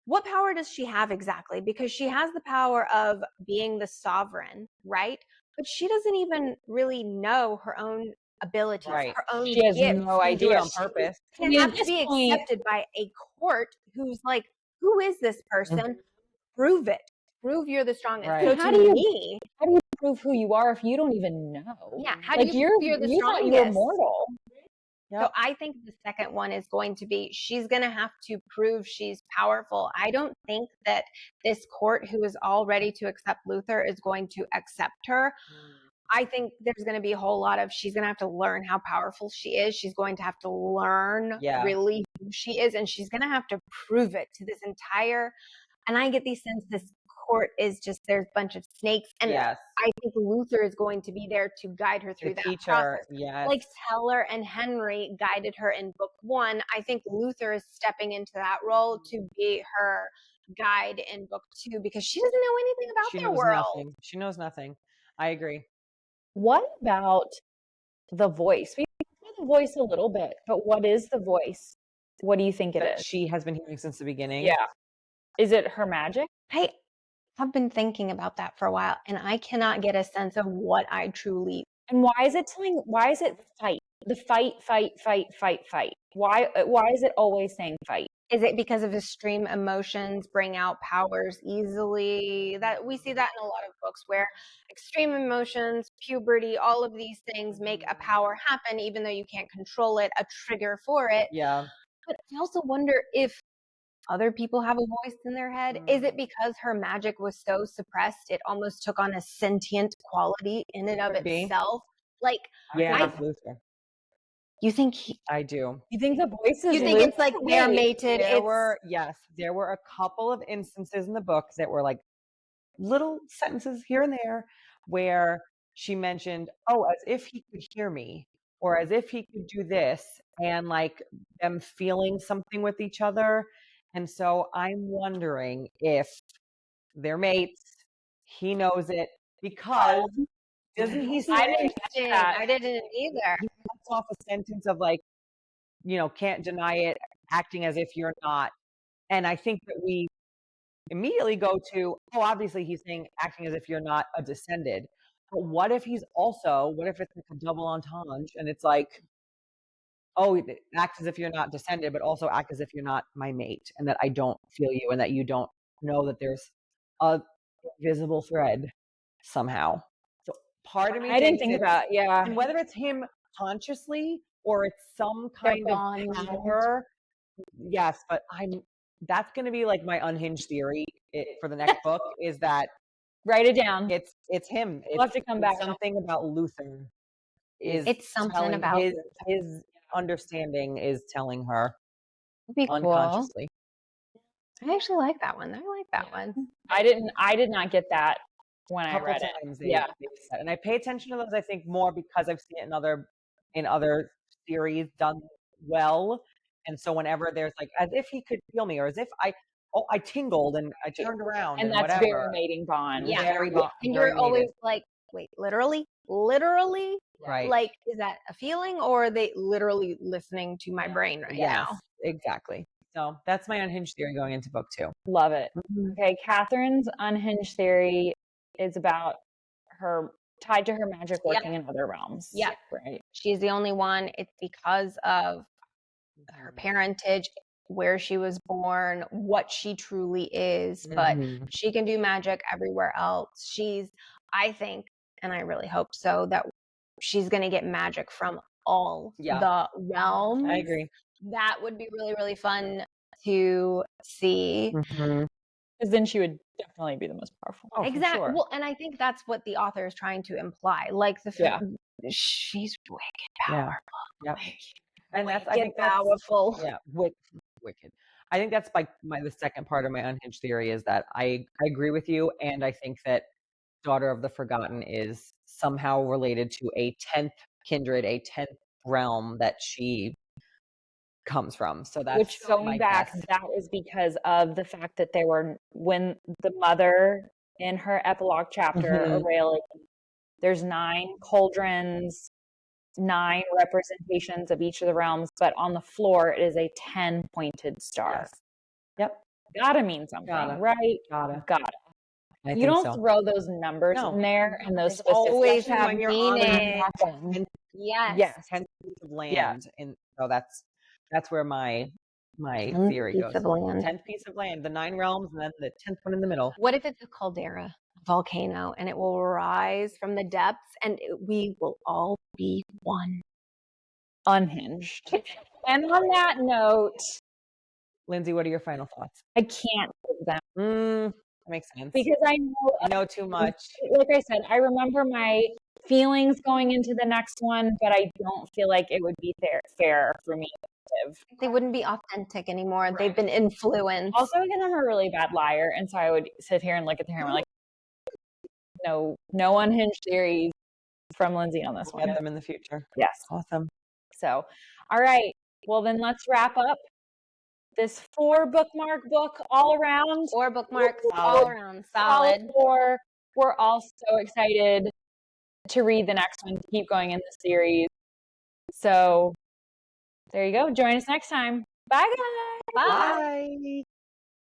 What power does she have exactly? Because she has the power of being the sovereign, right? But she doesn't even really know her own abilities, Right. her own She has gifts. no You do idea. it on purpose. It mean, have at to this be point- accepted by a court who's like, who is this person? Prove it. Prove you're the strongest. Right. So How to do you- me, How do you prove who you are if you don't even know? yeah, how Like, do you prove you're the you thought strongest? you were mortal. So I think the second one is going to be, she's going to have to prove she's powerful. I don't think that this court, who is all ready to accept Luther, is going to accept her. I think there's going to be a whole lot of, she's going to have to learn how powerful she is. She's going to have to learn really who she is, and she's going to have to prove it to this entire, and I get the sense this court is just, there's a bunch of snakes, and Yes. I think Luther is going to be there to guide her through that Teach process. her. Yes. Like Teller and Henry guided her in book 1. I think Luther is stepping into that role to be her guide in book 2, because she doesn't know anything about she their knows world. nothing. She knows nothing. I agree. What about the voice? We hear the voice a little bit, but what is the voice? What do you think it That is? she has been hearing since the beginning. Yeah. Is it her magic? I have been thinking about that for a while, and I cannot get a sense of what I truly. And why is it fight? The fight. Why is it always saying fight? Is it because of extreme emotions bring out powers easily? That we see that in a lot of books, where extreme emotions, puberty, all of these things make a power happen, even though you can't control it, a trigger for it. Yeah. But I also wonder if other people have a voice in their head. Is it because her magic was so suppressed, it almost took on a sentient quality in and of Could be. itself? Like, Yeah. Luther. you think I do. You think the voice is you think it's like they're mated? There were a couple of instances in the book that were like little sentences here and there where she mentioned, oh, as if he could hear me, or as if he could do this, and like them feeling something with each other. And so I'm wondering if they're mates. He knows it, because doesn't he say, I didn't either. he cuts off a sentence of like, can't deny it, acting as if you're not. And I think that we immediately go to, oh, obviously he's saying acting as if you're not a descended. But what if it's like a double entendre, and it's like, oh, act as if you're not descended, but also act as if you're not my mate, and that I don't feel you, and that you don't know that there's a invisible thread somehow. So part of me I didn't thinks think about, yeah. and whether it's him consciously or it's some Their kind of bond. power, yes, but that's going to be like my unhinged theory for the next book is that Write it down. it's him. We'll have to come back. Something about Luther is It's something telling about his understanding is telling her It'd be cool. unconsciously. I actually like that one. I like that one. I did not get that when I read it. Times Yeah. they've said, and I pay attention to those. I think more because I've seen it in other series done well, and so whenever there's like as if he could feel me, or as if I tingled and I turned around And that's whatever. very mating bond. Yeah. Very And very you're always needed. like, wait, literally? Right. Like, is that a feeling or are they literally listening to my brain right Yes, now? exactly. So that's my unhinged theory going into book 2. Love it. Mhm. Okay, Catherine's unhinged theory is about her tied to her magic working in other realms. Yeah. Right. She's the only one. It's because of her parentage, where she was born, what she truly is, but Mhm. she can do magic everywhere else. I think, and I really hope so, that she's going to get magic from all the realms. I agree. That would be really, really fun to see. Mhm. Because then she would definitely be the most powerful. Oh, for Exactly. sure. Well, and I think that's what the author is trying to imply. Like Yeah. she's wicked Yeah. powerful. Yep. And that's I Wicked think that's powerful. yeah, wicked. I think that's like the second part of my unhinged theory is that I agree with you, and I think that Daughter of the Forgotten is somehow related to a 10th kindred, a 10th realm that she comes from. So that's Which going my back, guess. that was because of the fact that when the mother in her epilogue chapter, Mhm. Aurelia, there's 9 cauldrons, 9 representations of each of the realms, but on the floor it is a 10-pointed star. Yes. Yep. Gotta mean something, Gotta. right? Gotta. I You think don't so. throw those numbers in there and those They always specific have when you're on meaning. a Yes. Yes. 10th piece of land, and so that's where my 10th theory piece goes. of land. 10th piece of land, the 9 realms, and then the 10th one in the middle. What if it's a caldera, volcano, and it will rise from the depths and we will all be one? Unhinged. And on that note, Lindsay, what are your final thoughts? I can't give them That makes sense. because I know too much. Like I said, I remember my feelings going into the next one, but I don't feel like it would be fair for me to give. They wouldn't be authentic anymore. They've been influenced. Also, again, I'm a really bad liar, and so I would sit here and look at the camera like, no unhinged theories from Lindsay on this We'll one. get them in the future. Yes. Awesome. So, all right. Well, then let's wrap up this 4 bookmark book all around. 4 bookmarks Solid. all around. Solid. All 4. We're all so excited to read the next one, to keep going in the series. So there you go. Join us next time. Bye, guys. Bye. Bye.